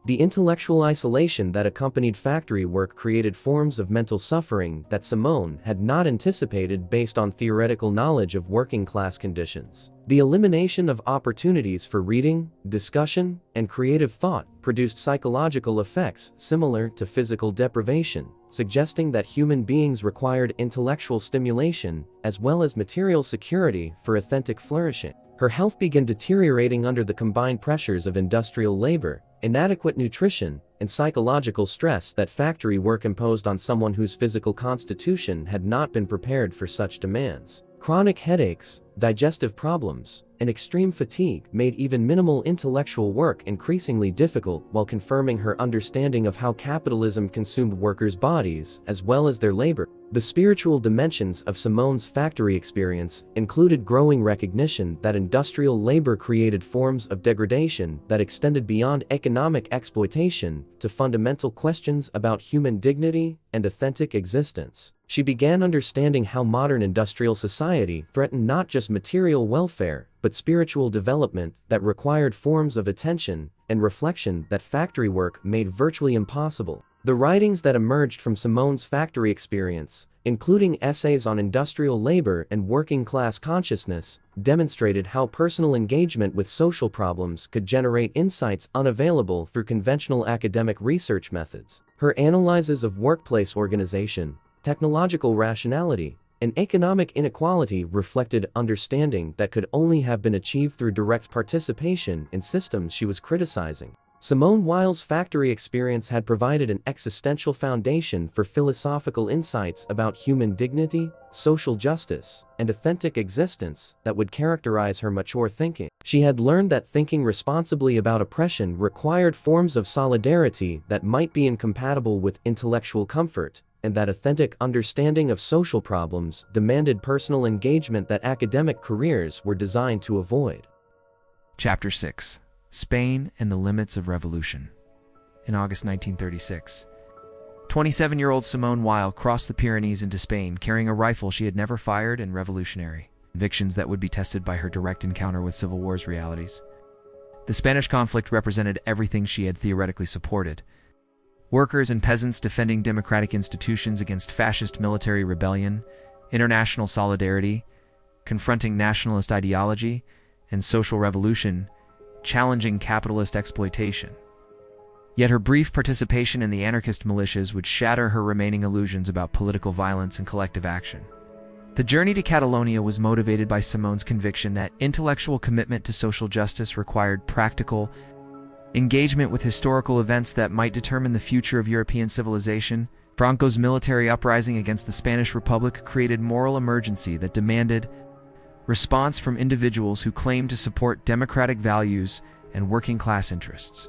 The intellectual isolation that accompanied factory work created forms of mental suffering that Simone had not anticipated based on theoretical knowledge of working-class conditions. The elimination of opportunities for reading, discussion, and creative thought produced psychological effects similar to physical deprivation, suggesting that human beings required intellectual stimulation as well as material security for authentic flourishing. Her health began deteriorating under the combined pressures of industrial labor, inadequate nutrition, and psychological stress that factory work imposed on someone whose physical constitution had not been prepared for such demands. Chronic headaches, digestive problems, and extreme fatigue made even minimal intellectual work increasingly difficult, while confirming her understanding of how capitalism consumed workers' bodies as well as their labor. The spiritual dimensions of Simone's factory experience included growing recognition that industrial labor created forms of degradation that extended beyond economic exploitation to fundamental questions about human dignity and authentic existence. She began understanding how modern industrial society threatened not just material welfare, but spiritual development that required forms of attention and reflection that factory work made virtually impossible. The writings that emerged from Simone's factory experience, including essays on industrial labor and working-class consciousness, demonstrated how personal engagement with social problems could generate insights unavailable through conventional academic research methods. Her analyses of workplace organization, technological rationality, and economic inequality reflected understanding that could only have been achieved through direct participation in systems she was criticizing. Simone Weil's factory experience had provided an existential foundation for philosophical insights about human dignity, social justice, and authentic existence that would characterize her mature thinking. She had learned that thinking responsibly about oppression required forms of solidarity that might be incompatible with intellectual comfort, and that authentic understanding of social problems demanded personal engagement that academic careers were designed to avoid. Chapter 6. Spain and the Limits of Revolution. In August 1936, 27-year-old Simone Weil crossed the Pyrenees into Spain carrying a rifle she had never fired and revolutionary convictions that would be tested by her direct encounter with Civil War's realities. The Spanish conflict represented everything she had theoretically supported: workers and peasants defending democratic institutions against fascist military rebellion, international solidarity, confronting nationalist ideology, and social revolution, challenging capitalist exploitation. Yet her brief participation in the anarchist militias would shatter her remaining illusions about political violence and collective action. The journey to Catalonia was motivated by Simone's conviction that intellectual commitment to social justice required practical engagement with historical events that might determine the future of European civilization. Franco's military uprising against the Spanish Republic created moral emergency that demanded response from individuals who claimed to support democratic values and working-class interests.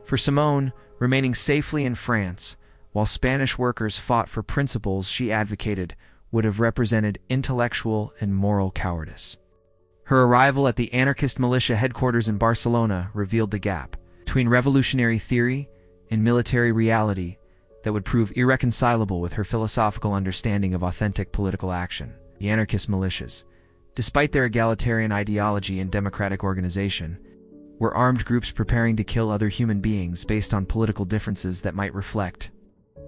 For Simone, remaining safely in France, while Spanish workers fought for principles she advocated, would have represented intellectual and moral cowardice. Her arrival at the anarchist militia headquarters in Barcelona revealed the gap between revolutionary theory and military reality that would prove irreconcilable with her philosophical understanding of authentic political action. The anarchist militias, despite their egalitarian ideology and democratic organization, were armed groups preparing to kill other human beings based on political differences that might reflect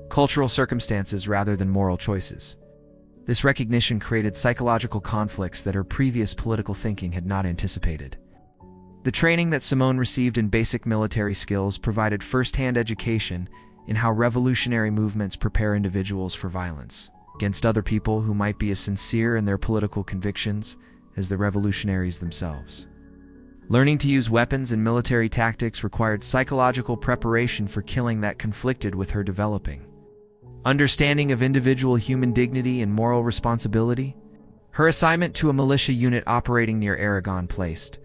cultural circumstances rather than moral choices. This recognition created psychological conflicts that her previous political thinking had not anticipated. The training that Simone received in basic military skills provided first-hand education in how revolutionary movements prepare individuals for violence against other people who might be as sincere in their political convictions as the revolutionaries themselves. Learning to use weapons and military tactics required psychological preparation for killing that conflicted with her developing understanding of individual human dignity and moral responsibility. Her assignment to a militia unit operating near Aragon placed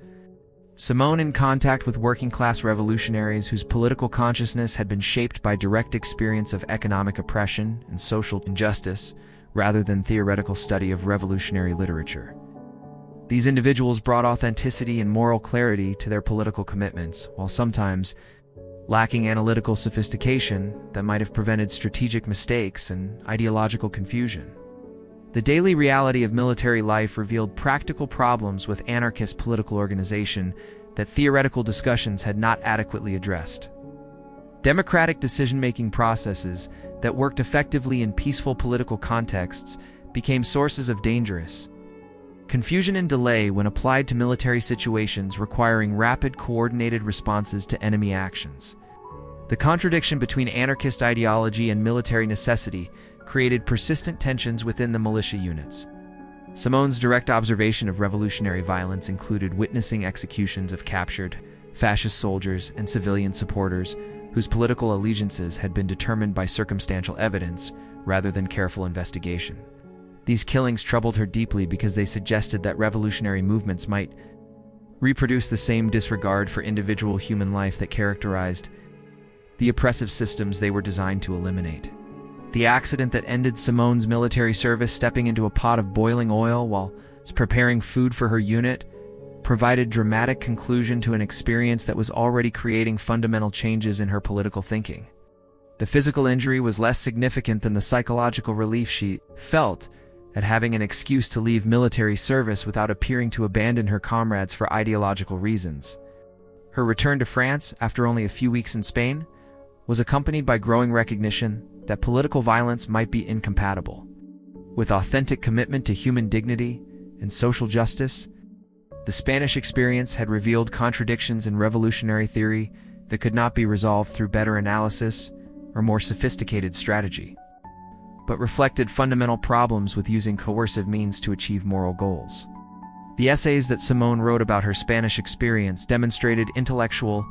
Simone in contact with working-class revolutionaries whose political consciousness had been shaped by direct experience of economic oppression and social injustice, rather than theoretical study of revolutionary literature. These individuals brought authenticity and moral clarity to their political commitments, while sometimes lacking analytical sophistication that might have prevented strategic mistakes and ideological confusion. The daily reality of military life revealed practical problems with anarchist political organization that theoretical discussions had not adequately addressed. Democratic decision-making processes that worked effectively in peaceful political contexts became sources of dangerous confusion and delay when applied to military situations requiring rapid, coordinated responses to enemy actions. The contradiction between anarchist ideology and military necessity created persistent tensions within the militia units. Simone's direct observation of revolutionary violence included witnessing executions of captured fascist soldiers and civilian supporters whose political allegiances had been determined by circumstantial evidence rather than careful investigation. These killings troubled her deeply because they suggested that revolutionary movements might reproduce the same disregard for individual human life that characterized the oppressive systems they were designed to eliminate. The accident that ended Simone's military service stepping into a pot of boiling oil while preparing food for her unit provided dramatic conclusion to an experience that was already creating fundamental changes in her political thinking. The physical injury was less significant than the psychological relief she felt at having an excuse to leave military service without appearing to abandon her comrades for ideological reasons. Her return to France, after only a few weeks in Spain, was accompanied by growing recognition that political violence might be incompatible with authentic commitment to human dignity and social justice. The Spanish experience had revealed contradictions in revolutionary theory that could not be resolved through better analysis or more sophisticated strategy, but reflected fundamental problems with using coercive means to achieve moral goals. The essays that Simone wrote about her Spanish experience demonstrated intellectual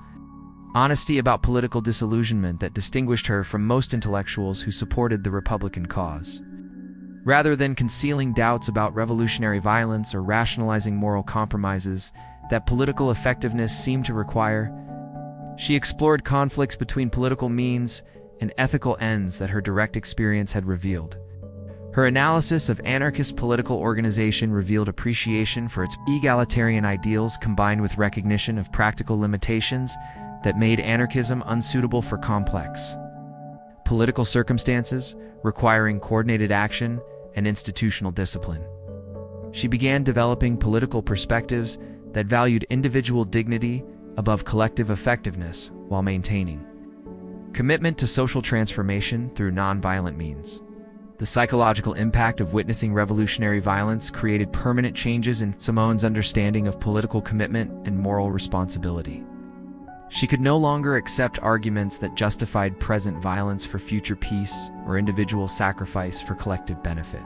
honesty about political disillusionment that distinguished her from most intellectuals who supported the Republican cause. Rather than concealing doubts about revolutionary violence or rationalizing moral compromises that political effectiveness seemed to require, she explored conflicts between political means and ethical ends that her direct experience had revealed. Her analysis of anarchist political organization revealed appreciation for its egalitarian ideals combined with recognition of practical limitations that made anarchism unsuitable for complex political circumstances, requiring coordinated action and institutional discipline. She began developing political perspectives that valued individual dignity above collective effectiveness while maintaining commitment to social transformation through nonviolent means. The psychological impact of witnessing revolutionary violence created permanent changes in Simone's understanding of political commitment and moral responsibility. She could no longer accept arguments that justified present violence for future peace or individual sacrifice for collective benefit.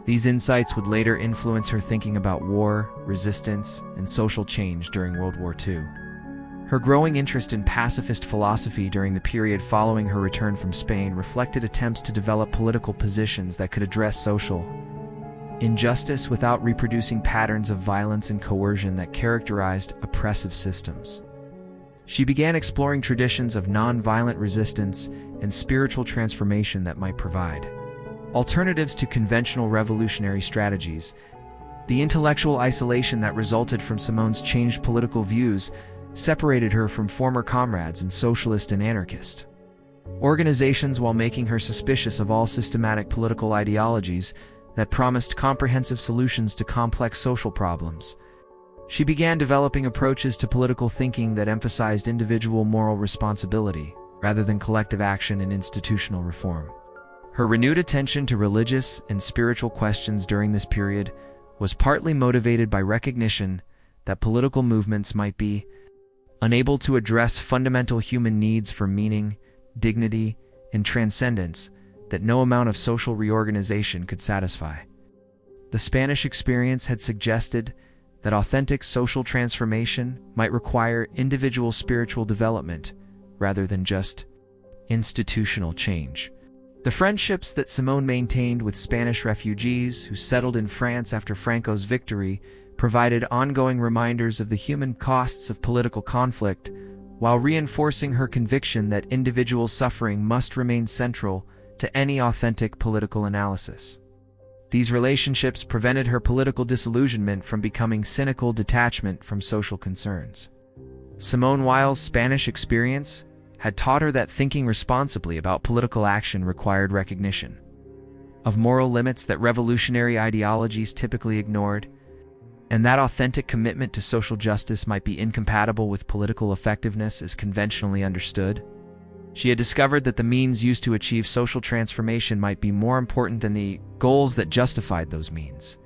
These insights would later influence her thinking about war, resistance, and social change during World War II. Her growing interest in pacifist philosophy during the period following her return from Spain reflected attempts to develop political positions that could address social injustice without reproducing patterns of violence and coercion that characterized oppressive systems. She began exploring traditions of nonviolent resistance and spiritual transformation that might provide alternatives to conventional revolutionary strategies. The intellectual isolation that resulted from Simone's changed political views separated her from former comrades in socialist and anarchist organizations while making her suspicious of all systematic political ideologies that promised comprehensive solutions to complex social problems. She began developing approaches to political thinking that emphasized individual moral responsibility rather than collective action and institutional reform. Her renewed attention to religious and spiritual questions during this period was partly motivated by recognition that political movements might be unable to address fundamental human needs for meaning, dignity, and transcendence that no amount of social reorganization could satisfy. The Spanish experience had suggested that authentic social transformation might require individual spiritual development rather than just institutional change. The friendships that Simone maintained with Spanish refugees who settled in France after Franco's victory provided ongoing reminders of the human costs of political conflict, while reinforcing her conviction that individual suffering must remain central to any authentic political analysis. These relationships prevented her political disillusionment from becoming cynical detachment from social concerns. Simone Weil's Spanish experience had taught her that thinking responsibly about political action required recognition of moral limits that revolutionary ideologies typically ignored, and that authentic commitment to social justice might be incompatible with political effectiveness as conventionally understood. She had discovered that the means used to achieve social transformation might be more important than the goals that justified those means,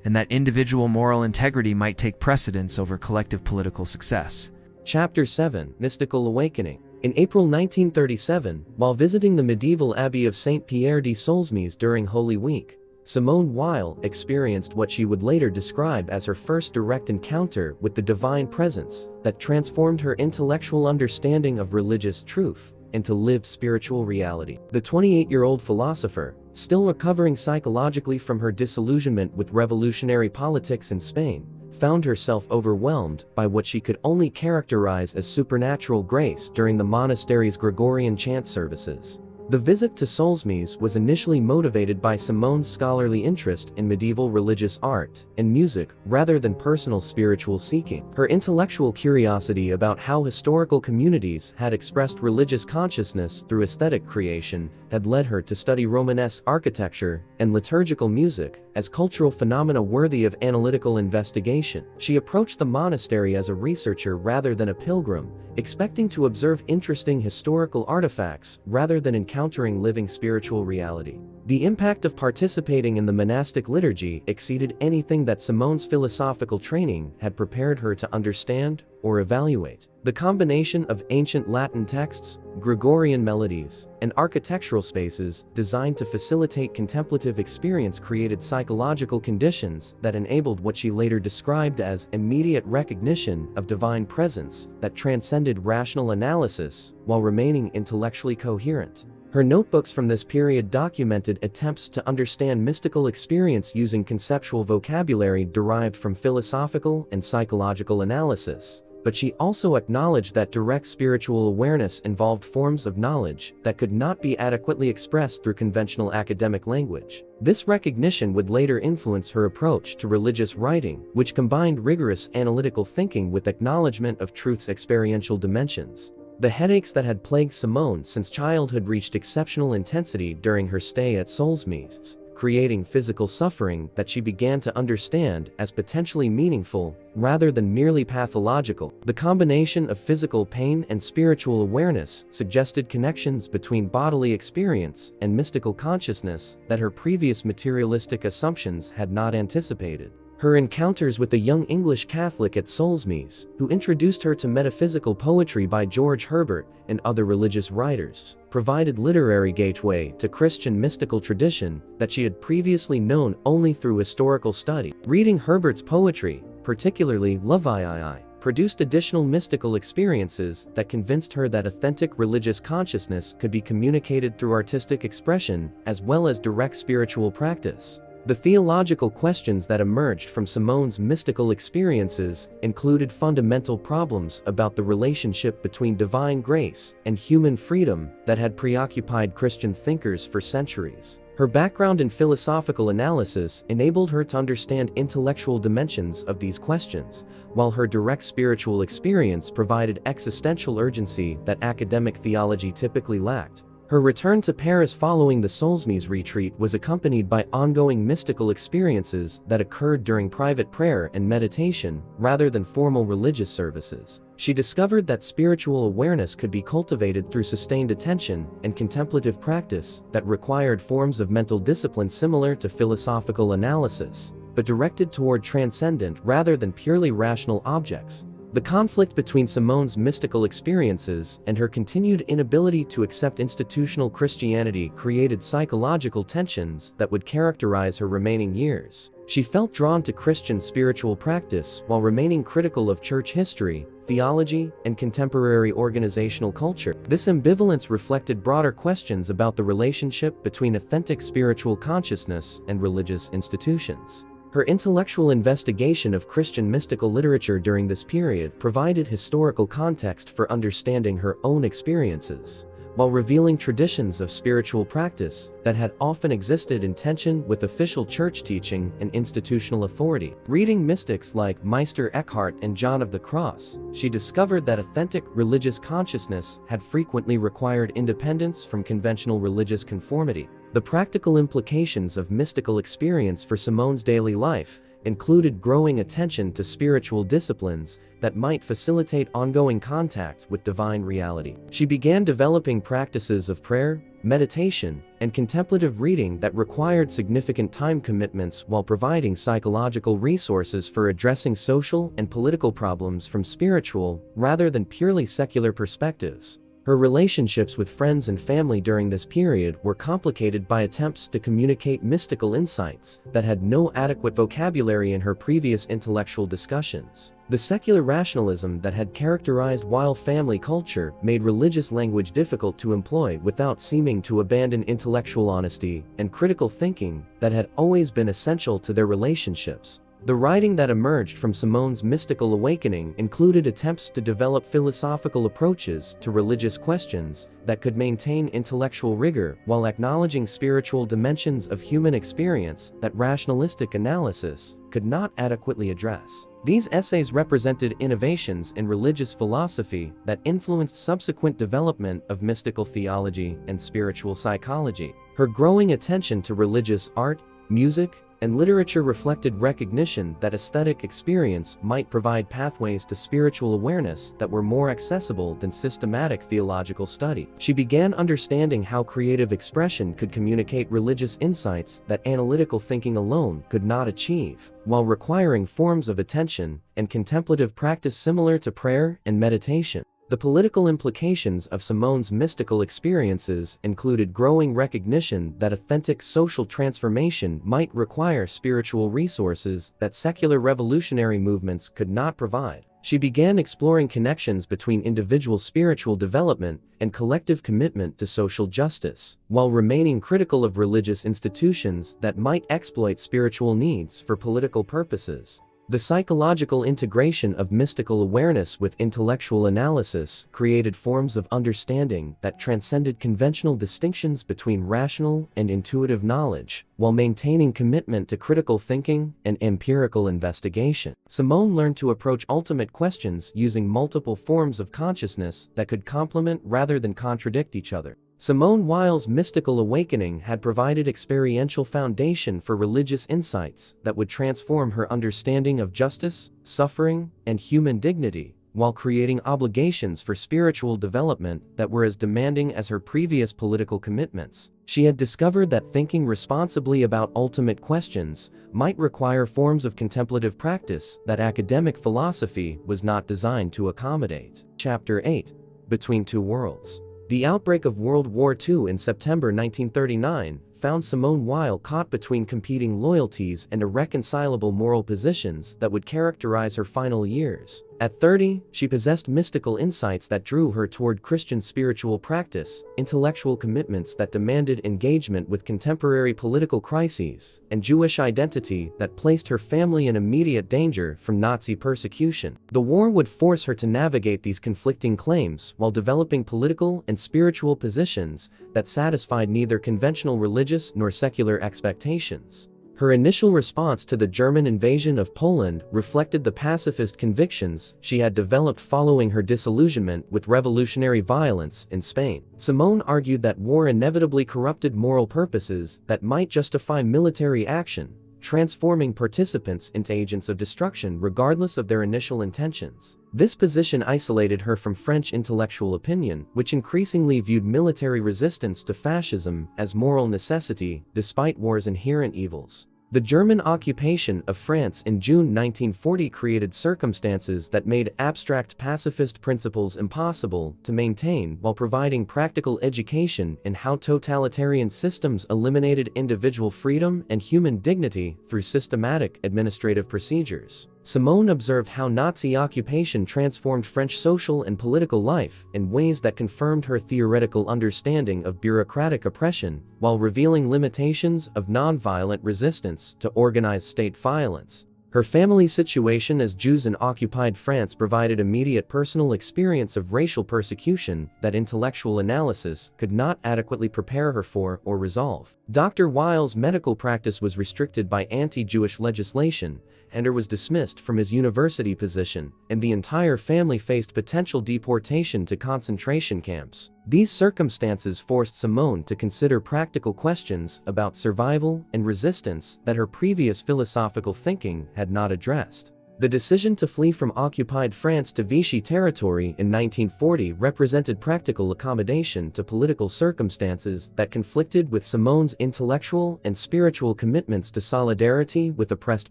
and that individual moral integrity might take precedence over collective political success. Chapter 7: Mystical Awakening. In April 1937, while visiting the medieval abbey of Saint-Pierre de Solesmes during Holy Week, Simone Weil experienced what she would later describe as her first direct encounter with the divine presence that transformed her intellectual understanding of religious truth into lived spiritual reality. The 28-year-old philosopher, still recovering psychologically from her disillusionment with revolutionary politics in Spain, found herself overwhelmed by what she could only characterize as supernatural grace during the monastery's Gregorian chant services. The visit to Solesmes was initially motivated by Simone's scholarly interest in medieval religious art and music rather than personal spiritual seeking. Her intellectual curiosity about how historical communities had expressed religious consciousness through aesthetic creation had led her to study Romanesque architecture and liturgical music as cultural phenomena worthy of analytical investigation. She approached the monastery as a researcher rather than a pilgrim, expecting to observe interesting historical artifacts rather than encountering living spiritual reality. The impact of participating in the monastic liturgy exceeded anything that Simone's philosophical training had prepared her to understand or evaluate. The combination of ancient Latin texts, Gregorian melodies, and architectural spaces designed to facilitate contemplative experience created psychological conditions that enabled what she later described as immediate recognition of divine presence that transcended rational analysis while remaining intellectually coherent. Her notebooks from this period documented attempts to understand mystical experience using conceptual vocabulary derived from philosophical and psychological analysis, but she also acknowledged that direct spiritual awareness involved forms of knowledge that could not be adequately expressed through conventional academic language. This recognition would later influence her approach to religious writing, which combined rigorous analytical thinking with acknowledgement of truth's experiential dimensions. The headaches that had plagued Simone since childhood reached exceptional intensity during her stay at Solesmes, creating physical suffering that she began to understand as potentially meaningful rather than merely pathological. The combination of physical pain and spiritual awareness suggested connections between bodily experience and mystical consciousness that her previous materialistic assumptions had not anticipated. Her encounters with a young English Catholic at Solesmes, who introduced her to metaphysical poetry by George Herbert and other religious writers, provided literary gateway to Christian mystical tradition that she had previously known only through historical study. Reading Herbert's poetry, particularly Love I, produced additional mystical experiences that convinced her that authentic religious consciousness could be communicated through artistic expression as well as direct spiritual practice. The theological questions that emerged from Simone's mystical experiences included fundamental problems about the relationship between divine grace and human freedom that had preoccupied Christian thinkers for centuries. Her background in philosophical analysis enabled her to understand intellectual dimensions of these questions, while her direct spiritual experience provided existential urgency that academic theology typically lacked. Her return to Paris following the Solsmes retreat was accompanied by ongoing mystical experiences that occurred during private prayer and meditation, rather than formal religious services. She discovered that spiritual awareness could be cultivated through sustained attention and contemplative practice that required forms of mental discipline similar to philosophical analysis, but directed toward transcendent rather than purely rational objects. The conflict between Simone's mystical experiences and her continued inability to accept institutional Christianity created psychological tensions that would characterize her remaining years. She felt drawn to Christian spiritual practice while remaining critical of church history, theology, and contemporary organizational culture. This ambivalence reflected broader questions about the relationship between authentic spiritual consciousness and religious institutions. Her intellectual investigation of Christian mystical literature during this period provided historical context for understanding her own experiences, while revealing traditions of spiritual practice that had often existed in tension with official church teaching and institutional authority. Reading mystics like Meister Eckhart and John of the Cross, she discovered that authentic religious consciousness had frequently required independence from conventional religious conformity. The practical implications of mystical experience for Simone's daily life included growing attention to spiritual disciplines that might facilitate ongoing contact with divine reality. She began developing practices of prayer, meditation, and contemplative reading that required significant time commitments while providing psychological resources for addressing social and political problems from spiritual rather than purely secular perspectives. Her relationships with friends and family during this period were complicated by attempts to communicate mystical insights that had no adequate vocabulary in her previous intellectual discussions. The secular rationalism that had characterized Weil family culture made religious language difficult to employ without seeming to abandon intellectual honesty and critical thinking that had always been essential to their relationships. The writing that emerged from Simone's mystical awakening included attempts to develop philosophical approaches to religious questions that could maintain intellectual rigor while acknowledging spiritual dimensions of human experience that rationalistic analysis could not adequately address. These essays represented innovations in religious philosophy that influenced subsequent development of mystical theology and spiritual psychology. Her growing attention to religious art, music, and literature reflected recognition that aesthetic experience might provide pathways to spiritual awareness that were more accessible than systematic theological study. She began understanding how creative expression could communicate religious insights that analytical thinking alone could not achieve, while requiring forms of attention and contemplative practice similar to prayer and meditation. The political implications of Simone's mystical experiences included growing recognition that authentic social transformation might require spiritual resources that secular revolutionary movements could not provide. She began exploring connections between individual spiritual development and collective commitment to social justice, while remaining critical of religious institutions that might exploit spiritual needs for political purposes. The psychological integration of mystical awareness with intellectual analysis created forms of understanding that transcended conventional distinctions between rational and intuitive knowledge, while maintaining commitment to critical thinking and empirical investigation. Simone learned to approach ultimate questions using multiple forms of consciousness that could complement rather than contradict each other. Simone Weil's mystical awakening had provided experiential foundation for religious insights that would transform her understanding of justice, suffering, and human dignity, while creating obligations for spiritual development that were as demanding as her previous political commitments. She had discovered that thinking responsibly about ultimate questions might require forms of contemplative practice that academic philosophy was not designed to accommodate. Chapter 8. Between Two Worlds. The outbreak of World War II in September 1939 found Simone Weil caught between competing loyalties and irreconcilable moral positions that would characterize her final years. At 30, she possessed mystical insights that drew her toward Christian spiritual practice, intellectual commitments that demanded engagement with contemporary political crises, and Jewish identity that placed her family in immediate danger from Nazi persecution. The war would force her to navigate these conflicting claims while developing political and spiritual positions that satisfied neither conventional religious nor secular expectations. Her initial response to the German invasion of Poland reflected the pacifist convictions she had developed following her disillusionment with revolutionary violence in Spain. Simone argued that war inevitably corrupted moral purposes that might justify military action, transforming participants into agents of destruction regardless of their initial intentions. This position isolated her from French intellectual opinion, which increasingly viewed military resistance to fascism as moral necessity despite war's inherent evils. The German occupation of France in June 1940 created circumstances that made abstract pacifist principles impossible to maintain while providing practical education in how totalitarian systems eliminated individual freedom and human dignity through systematic administrative procedures. Simone observed how Nazi occupation transformed French social and political life in ways that confirmed her theoretical understanding of bureaucratic oppression, while revealing limitations of nonviolent resistance to organized state violence. Her family's situation as Jews in occupied France provided immediate personal experience of racial persecution that intellectual analysis could not adequately prepare her for or resolve. Dr. Weil's medical practice was restricted by anti-Jewish legislation, and he was dismissed from his university position, and the entire family faced potential deportation to concentration camps. These circumstances forced Simone to consider practical questions about survival and resistance that her previous philosophical thinking had not addressed. The decision to flee from occupied France to Vichy territory in 1940 represented practical accommodation to political circumstances that conflicted with Simone's intellectual and spiritual commitments to solidarity with oppressed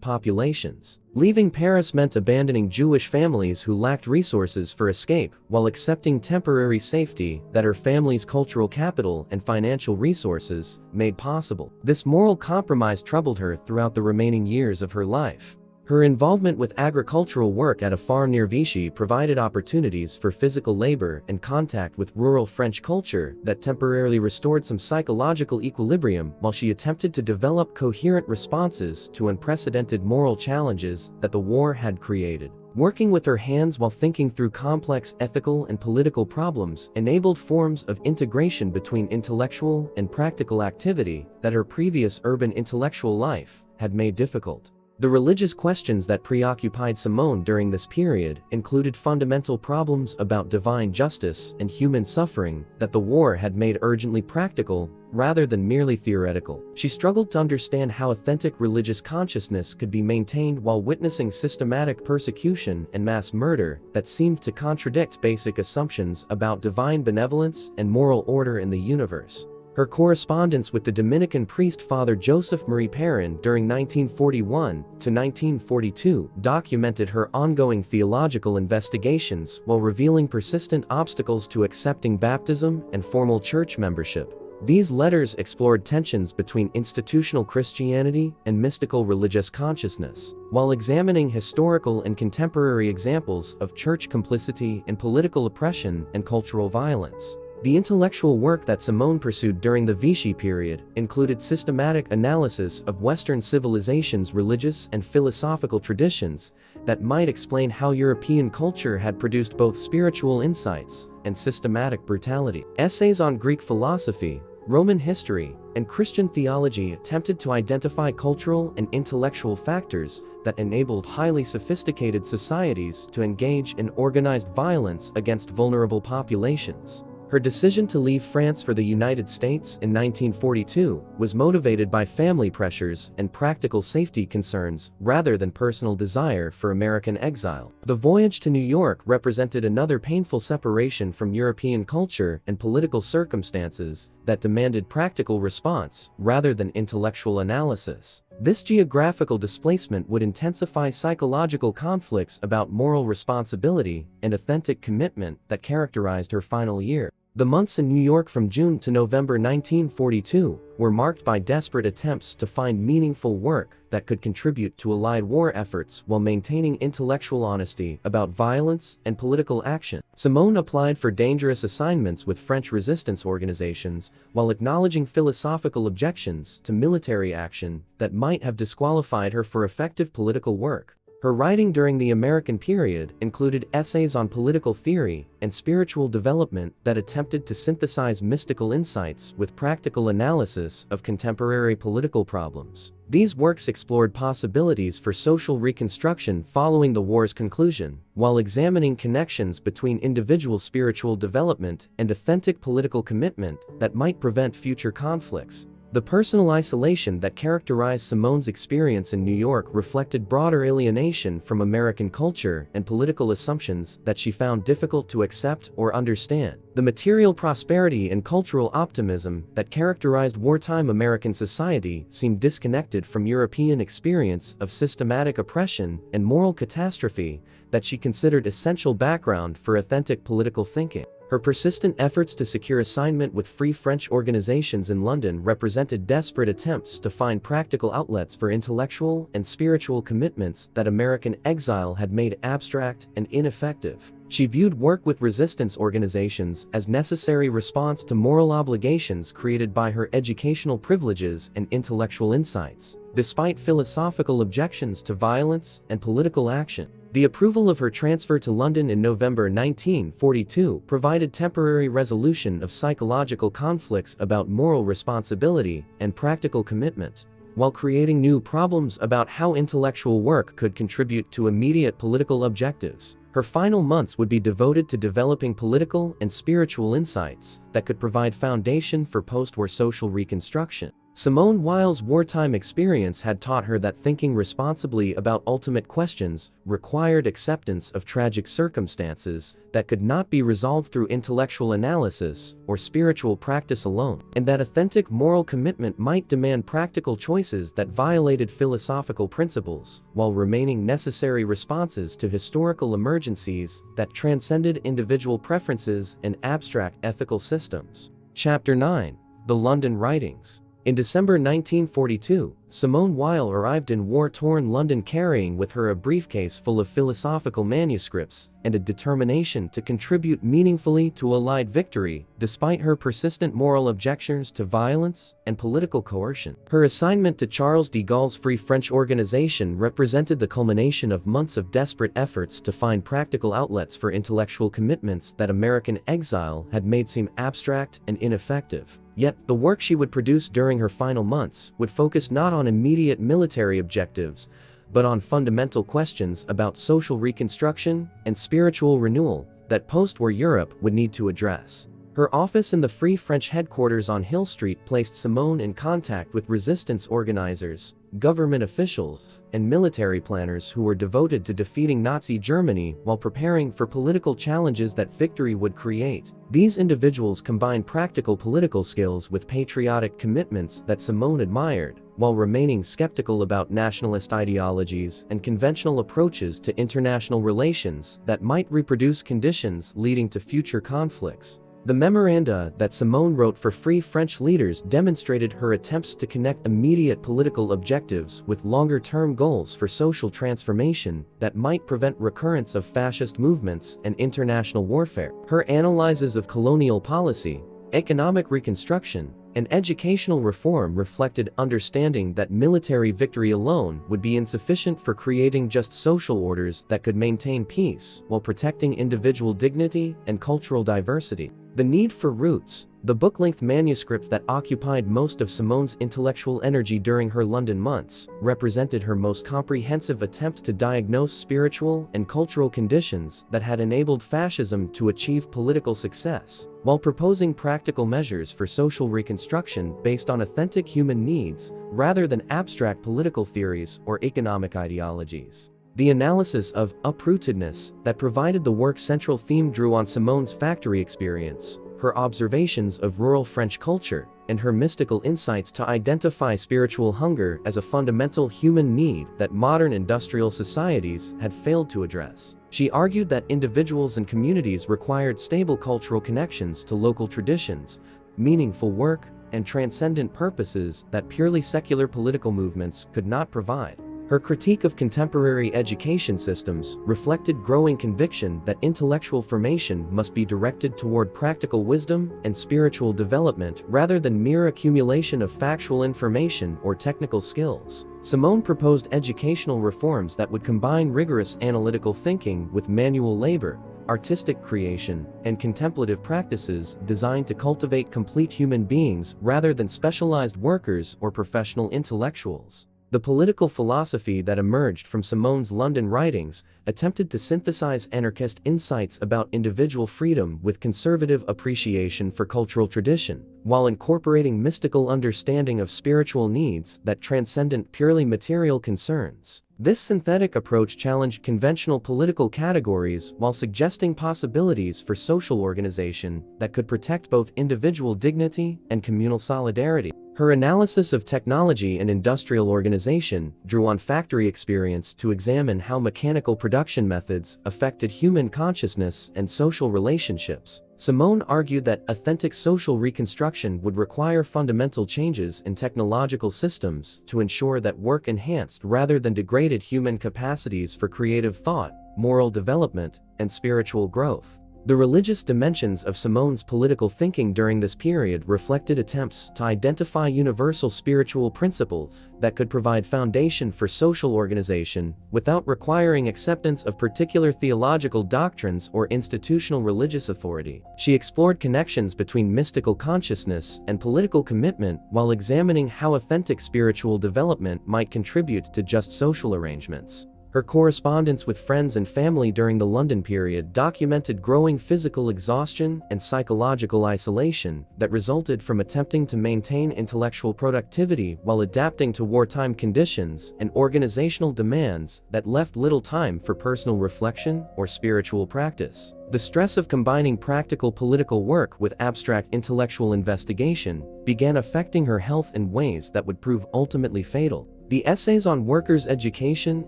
populations. Leaving Paris meant abandoning Jewish families who lacked resources for escape, while accepting temporary safety that her family's cultural capital and financial resources made possible. This moral compromise troubled her throughout the remaining years of her life. Her involvement with agricultural work at a farm near Vichy provided opportunities for physical labor and contact with rural French culture that temporarily restored some psychological equilibrium while she attempted to develop coherent responses to unprecedented moral challenges that the war had created. Working with her hands while thinking through complex ethical and political problems enabled forms of integration between intellectual and practical activity that her previous urban intellectual life had made difficult. The religious questions that preoccupied Simone during this period included fundamental problems about divine justice and human suffering that the war had made urgently practical rather than merely theoretical. She struggled to understand how authentic religious consciousness could be maintained while witnessing systematic persecution and mass murder that seemed to contradict basic assumptions about divine benevolence and moral order in the universe. Her correspondence with the Dominican priest Father Joseph Marie Perrin during 1941 to 1942 documented her ongoing theological investigations while revealing persistent obstacles to accepting baptism and formal church membership. These letters explored tensions between institutional Christianity and mystical religious consciousness, while examining historical and contemporary examples of church complicity in political oppression and cultural violence. The intellectual work that Simone pursued during the Vichy period included systematic analysis of Western civilization's religious and philosophical traditions that might explain how European culture had produced both spiritual insights and systematic brutality. Essays on Greek philosophy, Roman history, and Christian theology attempted to identify cultural and intellectual factors that enabled highly sophisticated societies to engage in organized violence against vulnerable populations. Her decision to leave France for the United States in 1942 was motivated by family pressures and practical safety concerns rather than personal desire for American exile. The voyage to New York represented another painful separation from European culture and political circumstances that demanded practical response rather than intellectual analysis. This geographical displacement would intensify psychological conflicts about moral responsibility and authentic commitment that characterized her final year. The months in New York from June to November 1942 were marked by desperate attempts to find meaningful work that could contribute to Allied war efforts while maintaining intellectual honesty about violence and political action. Simone applied for dangerous assignments with French resistance organizations while acknowledging philosophical objections to military action that might have disqualified her for effective political work. Her writing during the American period included essays on political theory and spiritual development that attempted to synthesize mystical insights with practical analysis of contemporary political problems. These works explored possibilities for social reconstruction following the war's conclusion, while examining connections between individual spiritual development and authentic political commitment that might prevent future conflicts. The personal isolation that characterized Simone's experience in New York reflected broader alienation from American culture and political assumptions that she found difficult to accept or understand. The material prosperity and cultural optimism that characterized wartime American society seemed disconnected from European experience of systematic oppression and moral catastrophe that she considered essential background for authentic political thinking. Her persistent efforts to secure assignment with Free French organizations in London represented desperate attempts to find practical outlets for intellectual and spiritual commitments that American exile had made abstract and ineffective. She viewed work with resistance organizations as necessary response to moral obligations created by her educational privileges and intellectual insights, despite philosophical objections to violence and political action. The approval of her transfer to London in November 1942 provided temporary resolution of psychological conflicts about moral responsibility and practical commitment, while creating new problems about how intellectual work could contribute to immediate political objectives. Her final months would be devoted to developing political and spiritual insights that could provide foundation for post-war social reconstruction. Simone Weil's wartime experience had taught her that thinking responsibly about ultimate questions required acceptance of tragic circumstances that could not be resolved through intellectual analysis or spiritual practice alone, and that authentic moral commitment might demand practical choices that violated philosophical principles while remaining necessary responses to historical emergencies that transcended individual preferences and abstract ethical systems. Chapter 9. The London Writings. In December 1942, Simone Weil arrived in war-torn London carrying with her a briefcase full of philosophical manuscripts and a determination to contribute meaningfully to Allied victory, despite her persistent moral objections to violence and political coercion. Her assignment to Charles de Gaulle's Free French organization represented the culmination of months of desperate efforts to find practical outlets for intellectual commitments that American exile had made seem abstract and ineffective. Yet, the work she would produce during her final months would focus not on immediate military objectives, but on fundamental questions about social reconstruction and spiritual renewal that post-war Europe would need to address. Her office in the Free French headquarters on Hill Street placed Simone in contact with resistance organizers, government officials, and military planners who were devoted to defeating Nazi Germany while preparing for political challenges that victory would create. These individuals combined practical political skills with patriotic commitments that Simone admired, while remaining skeptical about nationalist ideologies and conventional approaches to international relations that might reproduce conditions leading to future conflicts. The memoranda that Simone wrote for Free French leaders demonstrated her attempts to connect immediate political objectives with longer-term goals for social transformation that might prevent recurrence of fascist movements and international warfare. Her analyses of colonial policy, economic reconstruction, and educational reform reflected understanding that military victory alone would be insufficient for creating just social orders that could maintain peace while protecting individual dignity and cultural diversity. The Need for Roots, the book-length manuscript that occupied most of Simone's intellectual energy during her London months, represented her most comprehensive attempt to diagnose spiritual and cultural conditions that had enabled fascism to achieve political success, while proposing practical measures for social reconstruction based on authentic human needs, rather than abstract political theories or economic ideologies. The analysis of uprootedness that provided the work's central theme drew on Simone's factory experience, her observations of rural French culture, and her mystical insights to identify spiritual hunger as a fundamental human need that modern industrial societies had failed to address. She argued that individuals and communities required stable cultural connections to local traditions, meaningful work, and transcendent purposes that purely secular political movements could not provide. Her critique of contemporary education systems reflected growing conviction that intellectual formation must be directed toward practical wisdom and spiritual development rather than mere accumulation of factual information or technical skills. Simone proposed educational reforms that would combine rigorous analytical thinking with manual labor, artistic creation, and contemplative practices designed to cultivate complete human beings rather than specialized workers or professional intellectuals. The political philosophy that emerged from Simone's London writings attempted to synthesize anarchist insights about individual freedom with conservative appreciation for cultural tradition, while incorporating mystical understanding of spiritual needs that transcended purely material concerns. This synthetic approach challenged conventional political categories while suggesting possibilities for social organization that could protect both individual dignity and communal solidarity. Her analysis of technology and industrial organization drew on factory experience to examine how mechanical production methods affected human consciousness and social relationships. Simone argued that authentic social reconstruction would require fundamental changes in technological systems to ensure that work enhanced rather than degraded human capacities for creative thought, moral development, and spiritual growth. The religious dimensions of Simone's political thinking during this period reflected attempts to identify universal spiritual principles that could provide foundation for social organization without requiring acceptance of particular theological doctrines or institutional religious authority. She explored connections between mystical consciousness and political commitment while examining how authentic spiritual development might contribute to just social arrangements. Her correspondence with friends and family during the London period documented growing physical exhaustion and psychological isolation that resulted from attempting to maintain intellectual productivity while adapting to wartime conditions and organizational demands that left little time for personal reflection or spiritual practice. The stress of combining practical political work with abstract intellectual investigation began affecting her health in ways that would prove ultimately fatal. The essays on workers' education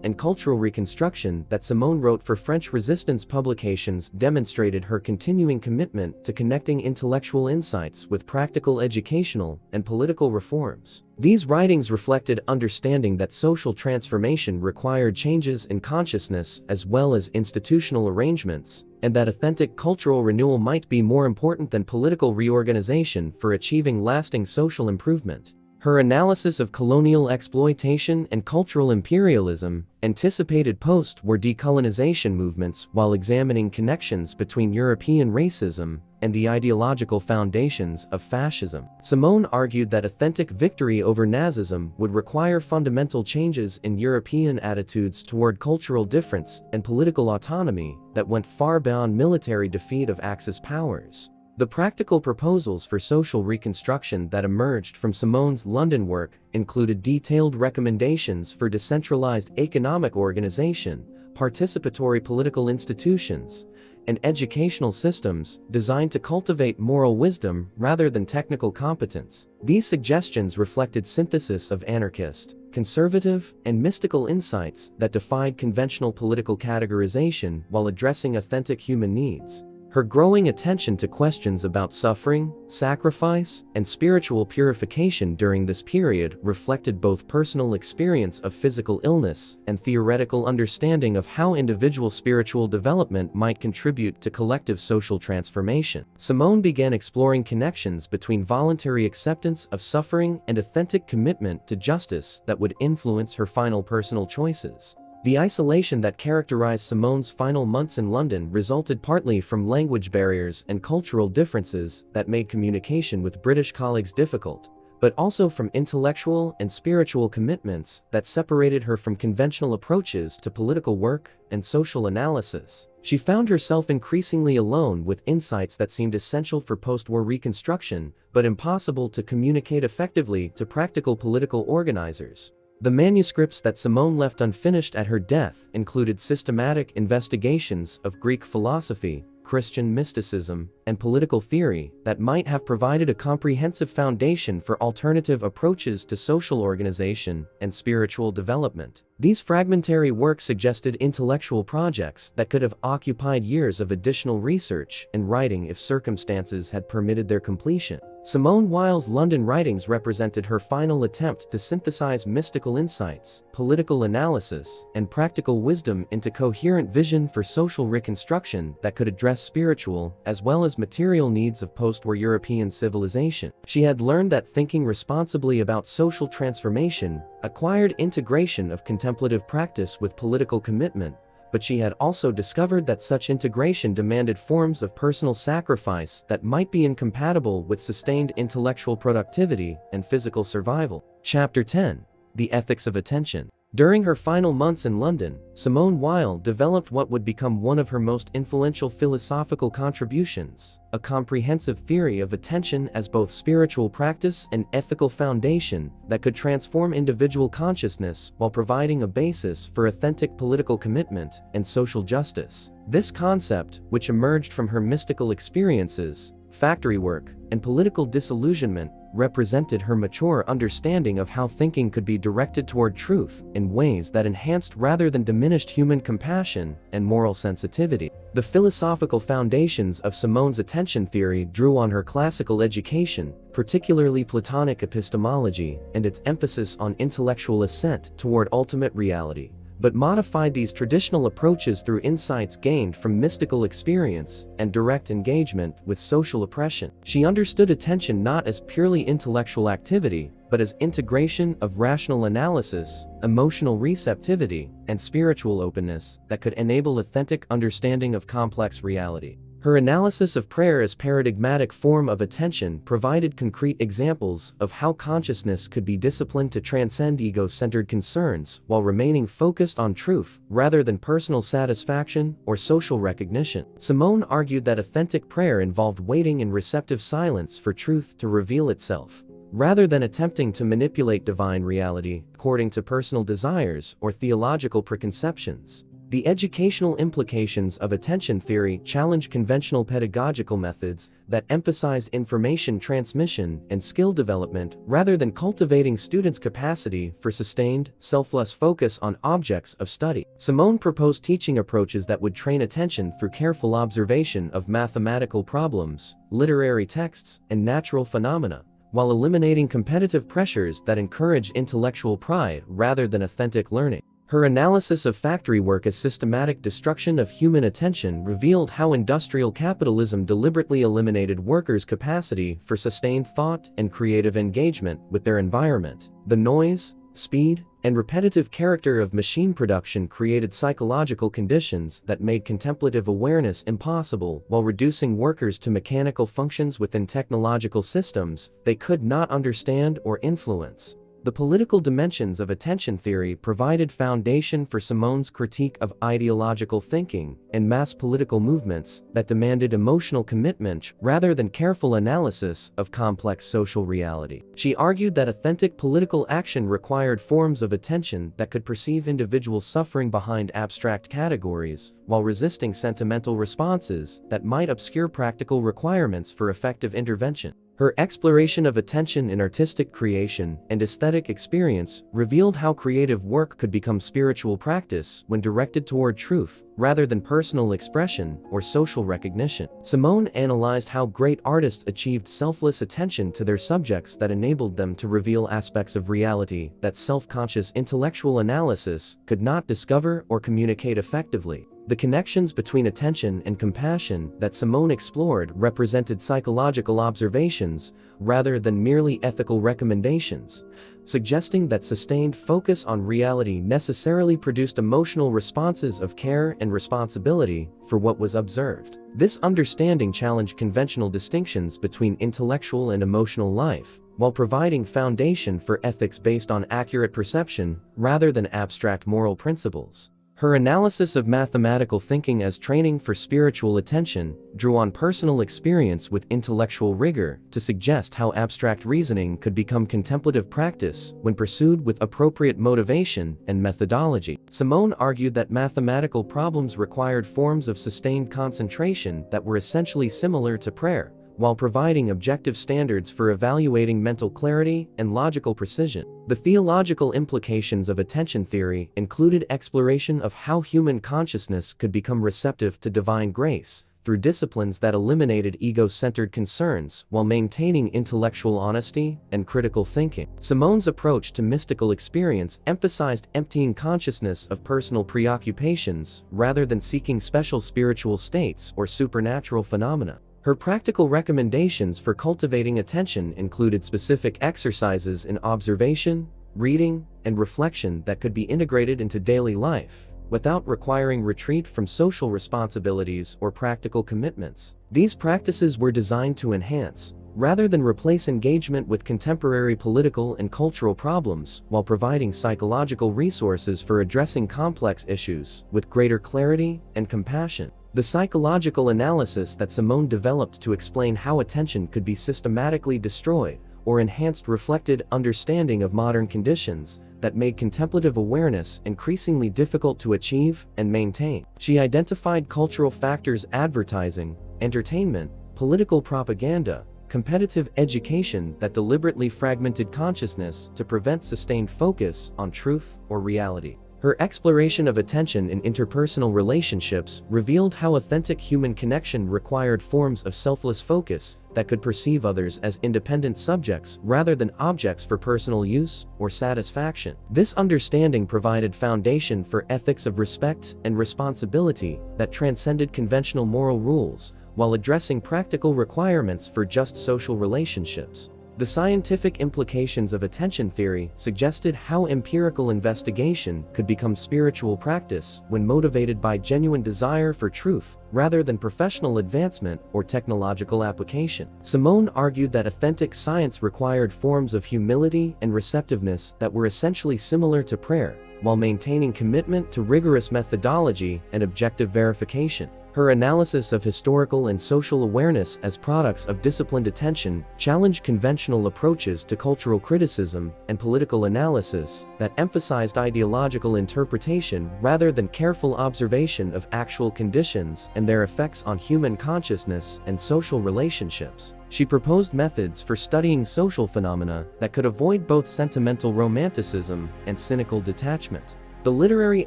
and cultural reconstruction that Simone wrote for French resistance publications demonstrated her continuing commitment to connecting intellectual insights with practical educational and political reforms. These writings reflected understanding that social transformation required changes in consciousness as well as institutional arrangements, and that authentic cultural renewal might be more important than political reorganization for achieving lasting social improvement. Her analysis of colonial exploitation and cultural imperialism anticipated post-war decolonization movements while examining connections between European racism and the ideological foundations of fascism. Simone argued that authentic victory over Nazism would require fundamental changes in European attitudes toward cultural difference and political autonomy that went far beyond military defeat of Axis powers. The practical proposals for social reconstruction that emerged from Simone's London work included detailed recommendations for decentralized economic organization, participatory political institutions, and educational systems designed to cultivate moral wisdom rather than technical competence. These suggestions reflected synthesis of anarchist, conservative, and mystical insights that defied conventional political categorization while addressing authentic human needs. Her growing attention to questions about suffering, sacrifice, and spiritual purification during this period reflected both personal experience of physical illness and theoretical understanding of how individual spiritual development might contribute to collective social transformation. Simone began exploring connections between voluntary acceptance of suffering and authentic commitment to justice that would influence her final personal choices. The isolation that characterized Simone's final months in London resulted partly from language barriers and cultural differences that made communication with British colleagues difficult, but also from intellectual and spiritual commitments that separated her from conventional approaches to political work and social analysis. She found herself increasingly alone with insights that seemed essential for post-war reconstruction, but impossible to communicate effectively to practical political organizers. The manuscripts that Simone left unfinished at her death included systematic investigations of Greek philosophy, Christian mysticism, and political theory that might have provided a comprehensive foundation for alternative approaches to social organization and spiritual development. These fragmentary works suggested intellectual projects that could have occupied years of additional research and writing if circumstances had permitted their completion. Simone Weil's London writings represented her final attempt to synthesize mystical insights, political analysis, and practical wisdom into coherent vision for social reconstruction that could address spiritual as well as material needs of post-war European civilization. She had learned that thinking responsibly about social transformation acquired integration of contemplative practice with political commitment, but she had also discovered that such integration demanded forms of personal sacrifice that might be incompatible with sustained intellectual productivity and physical survival. Chapter 10. The Ethics of Attention. During her final months in London, Simone Weil developed what would become one of her most influential philosophical contributions, a comprehensive theory of attention as both spiritual practice and ethical foundation that could transform individual consciousness while providing a basis for authentic political commitment and social justice. This concept, which emerged from her mystical experiences, factory work, and political disillusionment, represented her mature understanding of how thinking could be directed toward truth in ways that enhanced rather than diminished human compassion and moral sensitivity. The philosophical foundations of Simone's attention theory drew on her classical education, particularly Platonic epistemology, and its emphasis on intellectual ascent toward ultimate reality, but modified these traditional approaches through insights gained from mystical experience and direct engagement with social oppression. She understood attention not as purely intellectual activity, but as integration of rational analysis, emotional receptivity, and spiritual openness that could enable authentic understanding of complex reality. Her analysis of prayer as paradigmatic form of attention provided concrete examples of how consciousness could be disciplined to transcend ego-centered concerns while remaining focused on truth rather than personal satisfaction or social recognition. Simone argued that authentic prayer involved waiting in receptive silence for truth to reveal itself, rather than attempting to manipulate divine reality according to personal desires or theological preconceptions. The educational implications of attention theory challenge conventional pedagogical methods that emphasized information transmission and skill development rather than cultivating students' capacity for sustained, selfless focus on objects of study. Simone proposed teaching approaches that would train attention through careful observation of mathematical problems, literary texts, and natural phenomena, while eliminating competitive pressures that encourage intellectual pride rather than authentic learning. Her analysis of factory work as systematic destruction of human attention revealed how industrial capitalism deliberately eliminated workers' capacity for sustained thought and creative engagement with their environment. The noise, speed, and repetitive character of machine production created psychological conditions that made contemplative awareness impossible while reducing workers to mechanical functions within technological systems they could not understand or influence. The political dimensions of attention theory provided foundation for Simone's critique of ideological thinking and mass political movements that demanded emotional commitment rather than careful analysis of complex social reality. She argued that authentic political action required forms of attention that could perceive individual suffering behind abstract categories, while resisting sentimental responses that might obscure practical requirements for effective intervention. Her exploration of attention in artistic creation and aesthetic experience revealed how creative work could become spiritual practice when directed toward truth, rather than personal expression or social recognition. Simone analyzed how great artists achieved selfless attention to their subjects that enabled them to reveal aspects of reality that self-conscious intellectual analysis could not discover or communicate effectively. The connections between attention and compassion that Simone explored represented psychological observations rather than merely ethical recommendations, suggesting that sustained focus on reality necessarily produced emotional responses of care and responsibility for what was observed. This understanding challenged conventional distinctions between intellectual and emotional life, while providing foundation for ethics based on accurate perception rather than abstract moral principles. Her analysis of mathematical thinking as training for spiritual attention drew on personal experience with intellectual rigor to suggest how abstract reasoning could become contemplative practice when pursued with appropriate motivation and methodology. Simone argued that mathematical problems required forms of sustained concentration that were essentially similar to prayer, while providing objective standards for evaluating mental clarity and logical precision. The theological implications of attention theory included exploration of how human consciousness could become receptive to divine grace, through disciplines that eliminated ego-centered concerns while maintaining intellectual honesty and critical thinking. Simone's approach to mystical experience emphasized emptying consciousness of personal preoccupations rather than seeking special spiritual states or supernatural phenomena. Her practical recommendations for cultivating attention included specific exercises in observation, reading, and reflection that could be integrated into daily life, without requiring retreat from social responsibilities or practical commitments. These practices were designed to enhance, rather than replace, engagement with contemporary political and cultural problems, while providing psychological resources for addressing complex issues with greater clarity and compassion. The psychological analysis that Simone developed to explain how attention could be systematically destroyed or enhanced reflected understanding of modern conditions that made contemplative awareness increasingly difficult to achieve and maintain. She identified cultural factors: advertising, entertainment, political propaganda, competitive education that deliberately fragmented consciousness to prevent sustained focus on truth or reality. Her exploration of attention in interpersonal relationships revealed how authentic human connection required forms of selfless focus that could perceive others as independent subjects rather than objects for personal use or satisfaction. This understanding provided foundation for ethics of respect and responsibility that transcended conventional moral rules, while addressing practical requirements for just social relationships. The scientific implications of attention theory suggested how empirical investigation could become spiritual practice when motivated by genuine desire for truth, rather than professional advancement or technological application. Simone argued that authentic science required forms of humility and receptiveness that were essentially similar to prayer, while maintaining commitment to rigorous methodology and objective verification. Her analysis of historical and social awareness as products of disciplined attention challenged conventional approaches to cultural criticism and political analysis that emphasized ideological interpretation rather than careful observation of actual conditions and their effects on human consciousness and social relationships. She proposed methods for studying social phenomena that could avoid both sentimental romanticism and cynical detachment. The literary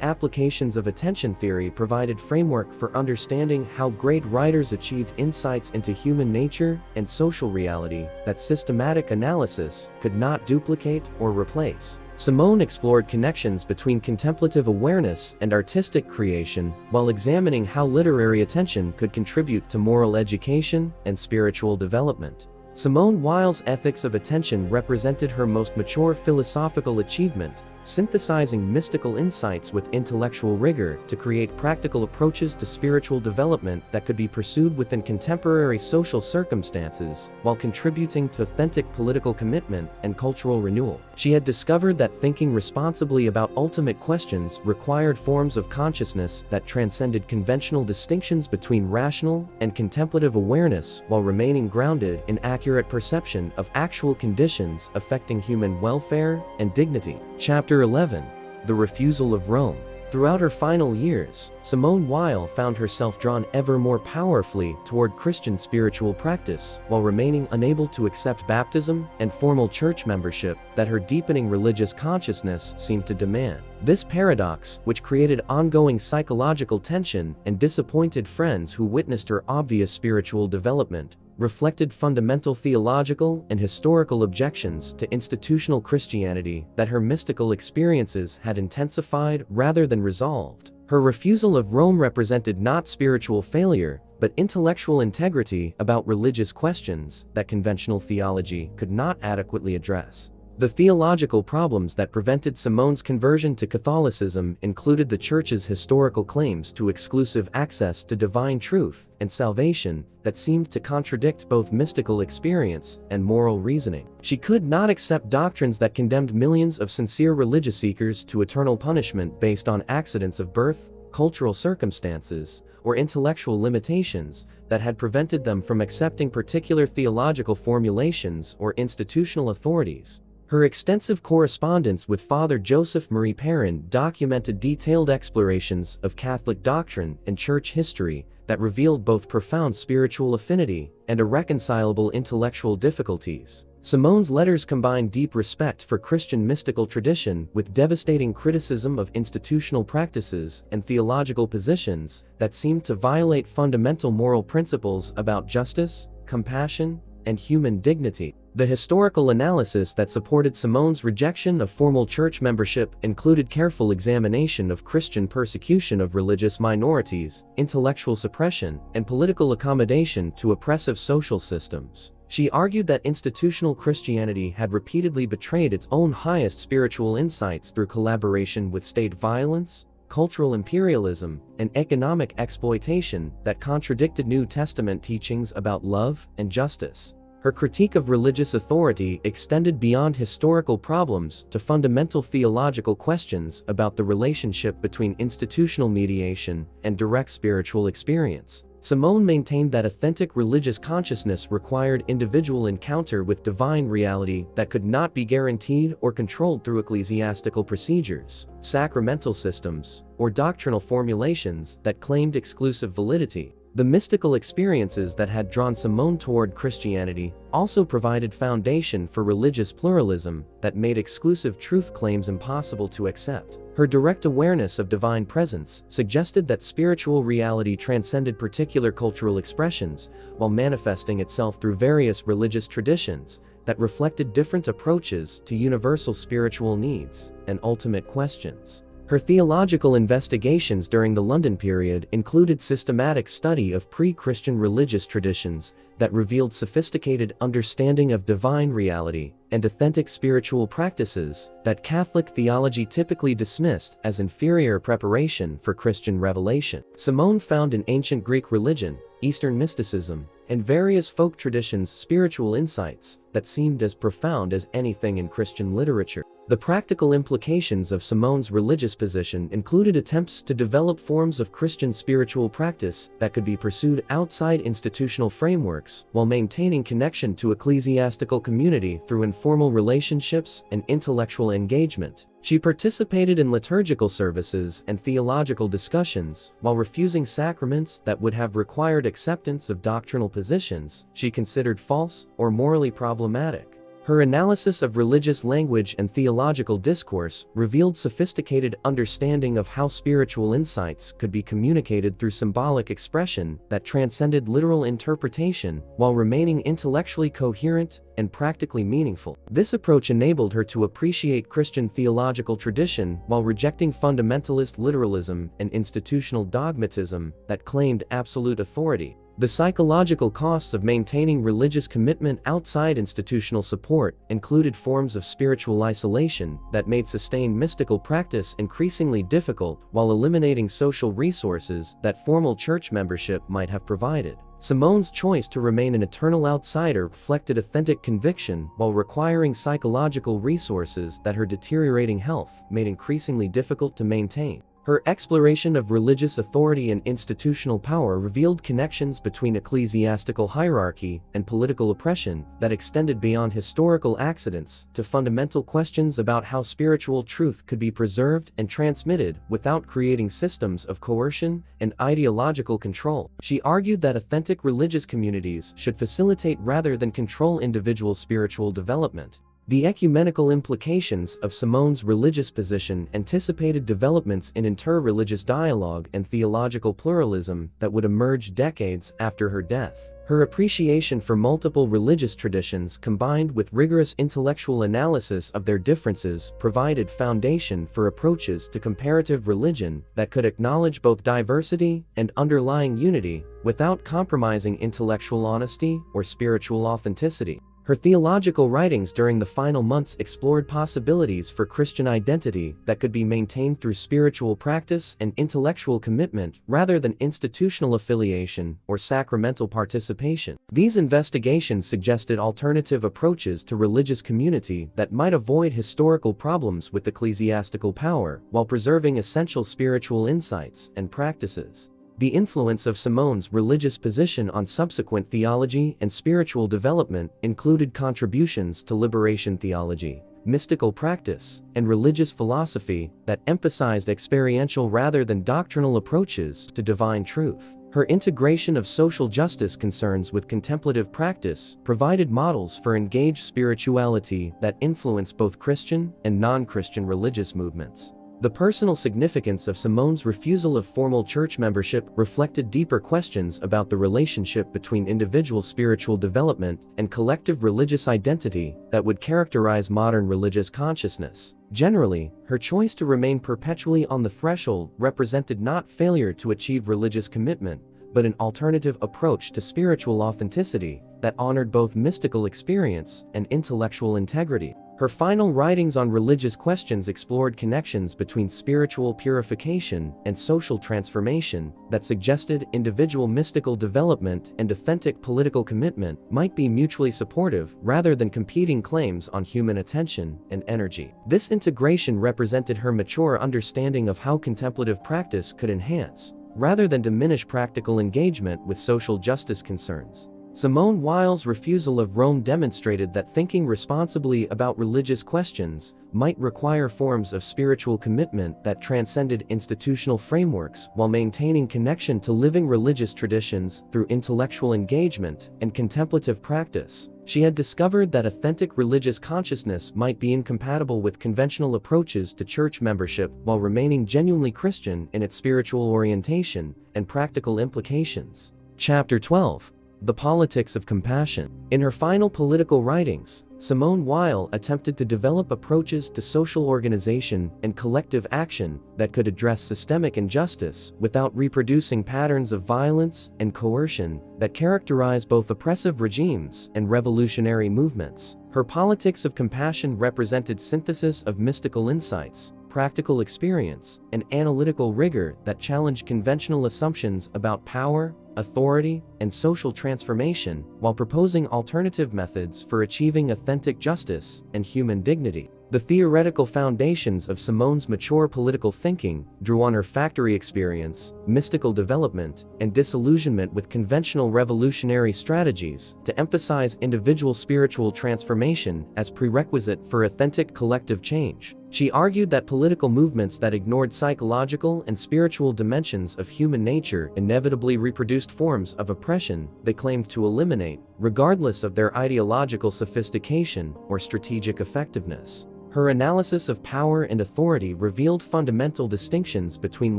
applications of attention theory provided framework for understanding how great writers achieved insights into human nature and social reality that systematic analysis could not duplicate or replace. Simone explored connections between contemplative awareness and artistic creation, while examining how literary attention could contribute to moral education and spiritual development. Simone Weil's ethics of attention represented her most mature philosophical achievement, synthesizing mystical insights with intellectual rigor to create practical approaches to spiritual development that could be pursued within contemporary social circumstances, while contributing to authentic political commitment and cultural renewal. She had discovered that thinking responsibly about ultimate questions required forms of consciousness that transcended conventional distinctions between rational and contemplative awareness, while remaining grounded in accurate perception of actual conditions affecting human welfare and dignity. Chapter 11. The Refusal of Rome. Throughout her final years, Simone Weil found herself drawn ever more powerfully toward Christian spiritual practice, while remaining unable to accept baptism and formal church membership that her deepening religious consciousness seemed to demand. This paradox, which created ongoing psychological tension and disappointed friends who witnessed her obvious spiritual development, reflected fundamental theological and historical objections to institutional Christianity that her mystical experiences had intensified rather than resolved. Her refusal of Rome represented not spiritual failure, but intellectual integrity about religious questions that conventional theology could not adequately address. The theological problems that prevented Simone's conversion to Catholicism included the Church's historical claims to exclusive access to divine truth and salvation that seemed to contradict both mystical experience and moral reasoning. She could not accept doctrines that condemned millions of sincere religious seekers to eternal punishment based on accidents of birth, cultural circumstances, or intellectual limitations that had prevented them from accepting particular theological formulations or institutional authorities. Her extensive correspondence with Father Joseph Marie Perrin documented detailed explorations of Catholic doctrine and church history that revealed both profound spiritual affinity and irreconcilable intellectual difficulties. Simone's letters combine deep respect for Christian mystical tradition with devastating criticism of institutional practices and theological positions that seem to violate fundamental moral principles about justice, compassion, and human dignity. The historical analysis that supported Simone's rejection of formal church membership included careful examination of Christian persecution of religious minorities, intellectual suppression, and political accommodation to oppressive social systems. She argued that institutional Christianity had repeatedly betrayed its own highest spiritual insights through collaboration with state violence, cultural imperialism, and economic exploitation that contradicted New Testament teachings about love and justice. Her critique of religious authority extended beyond historical problems to fundamental theological questions about the relationship between institutional mediation and direct spiritual experience. Simone maintained that authentic religious consciousness required individual encounter with divine reality that could not be guaranteed or controlled through ecclesiastical procedures, sacramental systems, or doctrinal formulations that claimed exclusive validity. The mystical experiences that had drawn Simone toward Christianity also provided foundation for religious pluralism that made exclusive truth claims impossible to accept. Her direct awareness of divine presence suggested that spiritual reality transcended particular cultural expressions, while manifesting itself through various religious traditions that reflected different approaches to universal spiritual needs and ultimate questions. Her theological investigations during the London period included systematic study of pre-Christian religious traditions that revealed sophisticated understanding of divine reality and authentic spiritual practices that Catholic theology typically dismissed as inferior preparation for Christian revelation. Simone found in ancient Greek religion, Eastern mysticism, and various folk traditions spiritual insights that seemed as profound as anything in Christian literature. The practical implications of Simone's religious position included attempts to develop forms of Christian spiritual practice that could be pursued outside institutional frameworks while maintaining connection to ecclesiastical community through informal relationships and intellectual engagement. She participated in liturgical services and theological discussions while refusing sacraments that would have required acceptance of doctrinal positions she considered false or morally problematic. Her analysis of religious language and theological discourse revealed sophisticated understanding of how spiritual insights could be communicated through symbolic expression that transcended literal interpretation while remaining intellectually coherent and practically meaningful. This approach enabled her to appreciate Christian theological tradition while rejecting fundamentalist literalism and institutional dogmatism that claimed absolute authority. The psychological costs of maintaining religious commitment outside institutional support included forms of spiritual isolation that made sustained mystical practice increasingly difficult while eliminating social resources that formal church membership might have provided. Simone's choice to remain an eternal outsider reflected authentic conviction while requiring psychological resources that her deteriorating health made increasingly difficult to maintain. Her exploration of religious authority and institutional power revealed connections between ecclesiastical hierarchy and political oppression that extended beyond historical accidents to fundamental questions about how spiritual truth could be preserved and transmitted without creating systems of coercion and ideological control. She argued that authentic religious communities should facilitate rather than control individual spiritual development. The ecumenical implications of Simone's religious position anticipated developments in inter-religious dialogue and theological pluralism that would emerge decades after her death. Her appreciation for multiple religious traditions combined with rigorous intellectual analysis of their differences provided foundation for approaches to comparative religion that could acknowledge both diversity and underlying unity without compromising intellectual honesty or spiritual authenticity. Her theological writings during the final months explored possibilities for Christian identity that could be maintained through spiritual practice and intellectual commitment rather than institutional affiliation or sacramental participation. These investigations suggested alternative approaches to religious community that might avoid historical problems with ecclesiastical power while preserving essential spiritual insights and practices. The influence of Simone's religious position on subsequent theology and spiritual development included contributions to liberation theology, mystical practice, and religious philosophy that emphasized experiential rather than doctrinal approaches to divine truth. Her integration of social justice concerns with contemplative practice provided models for engaged spirituality that influence both Christian and non-Christian religious movements. The personal significance of Simone's refusal of formal church membership reflected deeper questions about the relationship between individual spiritual development and collective religious identity that would characterize modern religious consciousness. Generally, her choice to remain perpetually on the threshold represented not failure to achieve religious commitment, but an alternative approach to spiritual authenticity that honored both mystical experience and intellectual integrity. Her final writings on religious questions explored connections between spiritual purification and social transformation that suggested individual mystical development and authentic political commitment might be mutually supportive rather than competing claims on human attention and energy. This integration represented her mature understanding of how contemplative practice could enhance, rather than diminish, practical engagement with social justice concerns. Simone Weil's refusal of Rome demonstrated that thinking responsibly about religious questions might require forms of spiritual commitment that transcended institutional frameworks while maintaining connection to living religious traditions through intellectual engagement and contemplative practice. She had discovered that authentic religious consciousness might be incompatible with conventional approaches to church membership while remaining genuinely Christian in its spiritual orientation and practical implications. Chapter 12. The Politics of Compassion. In her final political writings, Simone Weil attempted to develop approaches to social organization and collective action that could address systemic injustice without reproducing patterns of violence and coercion that characterize both oppressive regimes and revolutionary movements. Her politics of compassion represented synthesis of mystical insights, practical experience, and analytical rigor that challenged conventional assumptions about power, authority, and social transformation, while proposing alternative methods for achieving authentic justice and human dignity. The theoretical foundations of Simone's mature political thinking drew on her factory experience, mystical development, and disillusionment with conventional revolutionary strategies to emphasize individual spiritual transformation as prerequisite for authentic collective change. She argued that political movements that ignored psychological and spiritual dimensions of human nature inevitably reproduced forms of oppression they claimed to eliminate, regardless of their ideological sophistication or strategic effectiveness. Her analysis of power and authority revealed fundamental distinctions between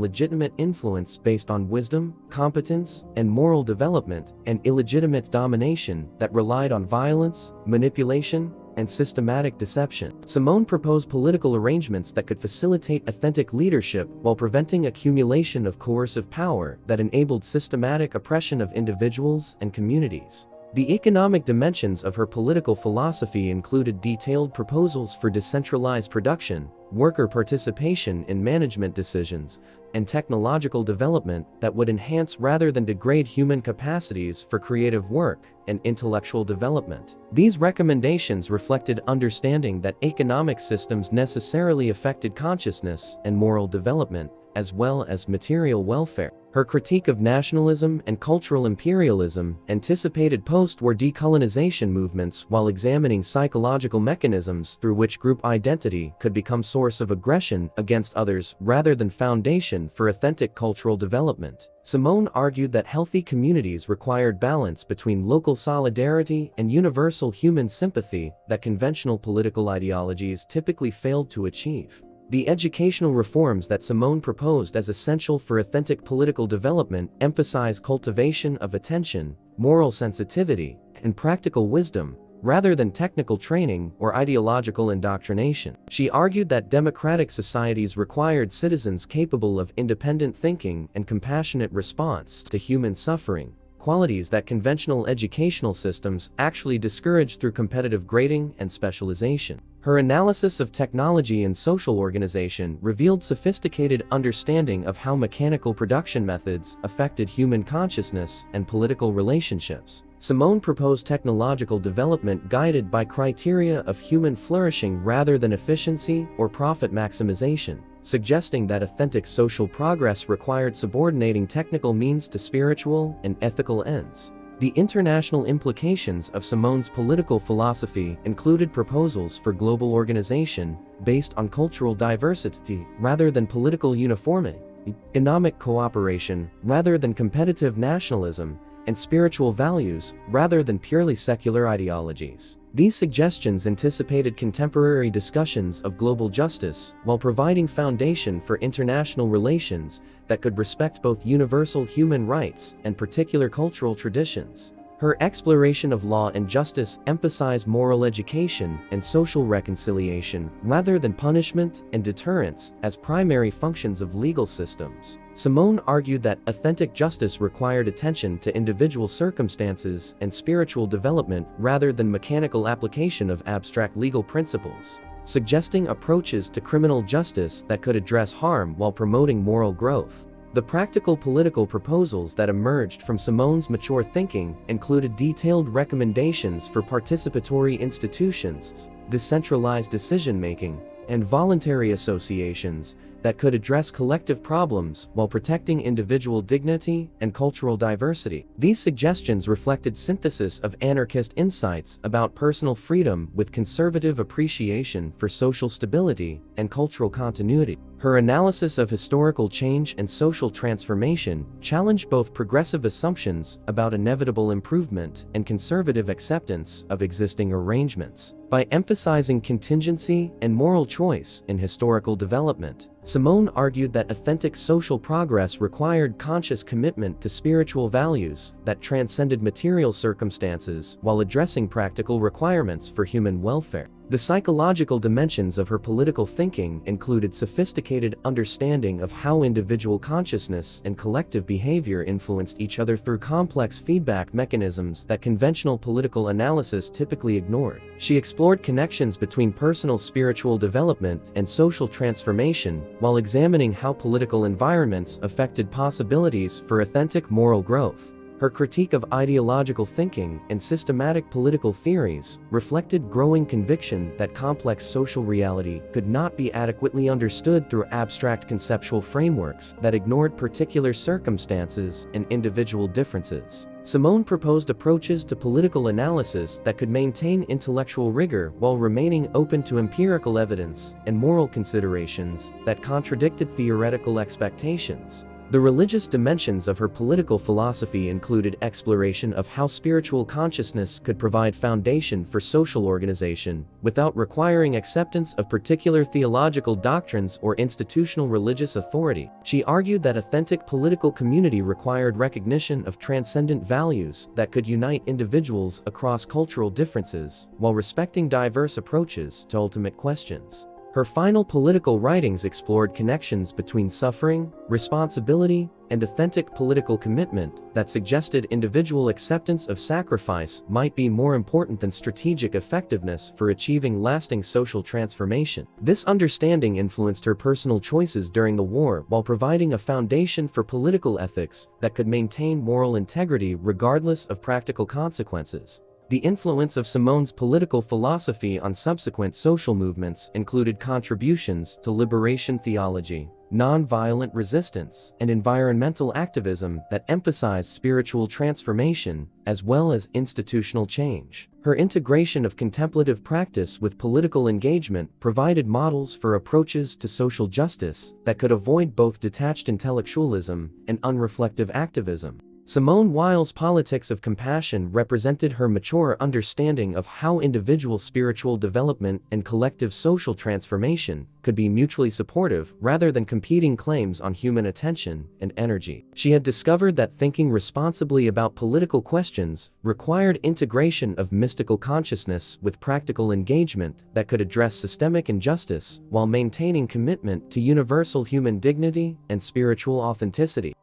legitimate influence based on wisdom, competence, and moral development, and illegitimate domination that relied on violence, manipulation, and systematic deception. Simone proposed political arrangements that could facilitate authentic leadership while preventing accumulation of coercive power that enabled systematic oppression of individuals and communities. The economic dimensions of her political philosophy included detailed proposals for decentralized production, worker participation in management decisions, and technological development that would enhance rather than degrade human capacities for creative work and intellectual development. These recommendations reflected understanding that economic systems necessarily affected consciousness and moral development, as well as material welfare. Her critique of nationalism and cultural imperialism anticipated post-war decolonization movements while examining psychological mechanisms through which group identity could become source of aggression against others rather than foundation for authentic cultural development. Simone argued that healthy communities required balance between local solidarity and universal human sympathy that conventional political ideologies typically failed to achieve. The educational reforms that Simone proposed as essential for authentic political development emphasize cultivation of attention, moral sensitivity, and practical wisdom, rather than technical training or ideological indoctrination. She argued that democratic societies required citizens capable of independent thinking and compassionate response to human suffering, qualities that conventional educational systems actually discourage through competitive grading and specialization. Her analysis of technology and social organization revealed sophisticated understanding of how mechanical production methods affected human consciousness and political relationships. Simone proposed technological development guided by criteria of human flourishing rather than efficiency or profit maximization, suggesting that authentic social progress required subordinating technical means to spiritual and ethical ends. The international implications of Simone's political philosophy included proposals for global organization based on cultural diversity rather than political uniformity, economic cooperation rather than competitive nationalism, and spiritual values rather than purely secular ideologies. These suggestions anticipated contemporary discussions of global justice while providing foundation for international relations that could respect both universal human rights and particular cultural traditions. Her exploration of law and justice emphasized moral education and social reconciliation rather than punishment and deterrence as primary functions of legal systems. Simone argued that authentic justice required attention to individual circumstances and spiritual development rather than mechanical application of abstract legal principles, suggesting approaches to criminal justice that could address harm while promoting moral growth. The practical political proposals that emerged from Simone's mature thinking included detailed recommendations for participatory institutions, decentralized decision-making, and voluntary associations that could address collective problems while protecting individual dignity and cultural diversity. These suggestions reflected synthesis of anarchist insights about personal freedom with conservative appreciation for social stability and cultural continuity. Her analysis of historical change and social transformation challenged both progressive assumptions about inevitable improvement and conservative acceptance of existing arrangements. By emphasizing contingency and moral choice in historical development, Simone argued that authentic social progress required conscious commitment to spiritual values that transcended material circumstances while addressing practical requirements for human welfare. The psychological dimensions of her political thinking included sophisticated understanding of how individual consciousness and collective behavior influenced each other through complex feedback mechanisms that conventional political analysis typically ignored. She explored connections between personal spiritual development and social transformation while examining how political environments affected possibilities for authentic moral growth. Her critique of ideological thinking and systematic political theories reflected growing conviction that complex social reality could not be adequately understood through abstract conceptual frameworks that ignored particular circumstances and individual differences. Simone proposed approaches to political analysis that could maintain intellectual rigor while remaining open to empirical evidence and moral considerations that contradicted theoretical expectations. The religious dimensions of her political philosophy included exploration of how spiritual consciousness could provide foundation for social organization without requiring acceptance of particular theological doctrines or institutional religious authority. She argued that authentic political community required recognition of transcendent values that could unite individuals across cultural differences while respecting diverse approaches to ultimate questions. Her final political writings explored connections between suffering, responsibility, and authentic political commitment that suggested individual acceptance of sacrifice might be more important than strategic effectiveness for achieving lasting social transformation. This understanding influenced her personal choices during the war while providing a foundation for political ethics that could maintain moral integrity regardless of practical consequences. The influence of Simone's political philosophy on subsequent social movements included contributions to liberation theology, nonviolent resistance, and environmental activism that emphasized spiritual transformation as well as institutional change. Her integration of contemplative practice with political engagement provided models for approaches to social justice that could avoid both detached intellectualism and unreflective activism. Simone Weil's politics of compassion represented her mature understanding of how individual spiritual development and collective social transformation could be mutually supportive rather than competing claims on human attention and energy. She had discovered that thinking responsibly about political questions required integration of mystical consciousness with practical engagement that could address systemic injustice while maintaining commitment to universal human dignity and spiritual authenticity.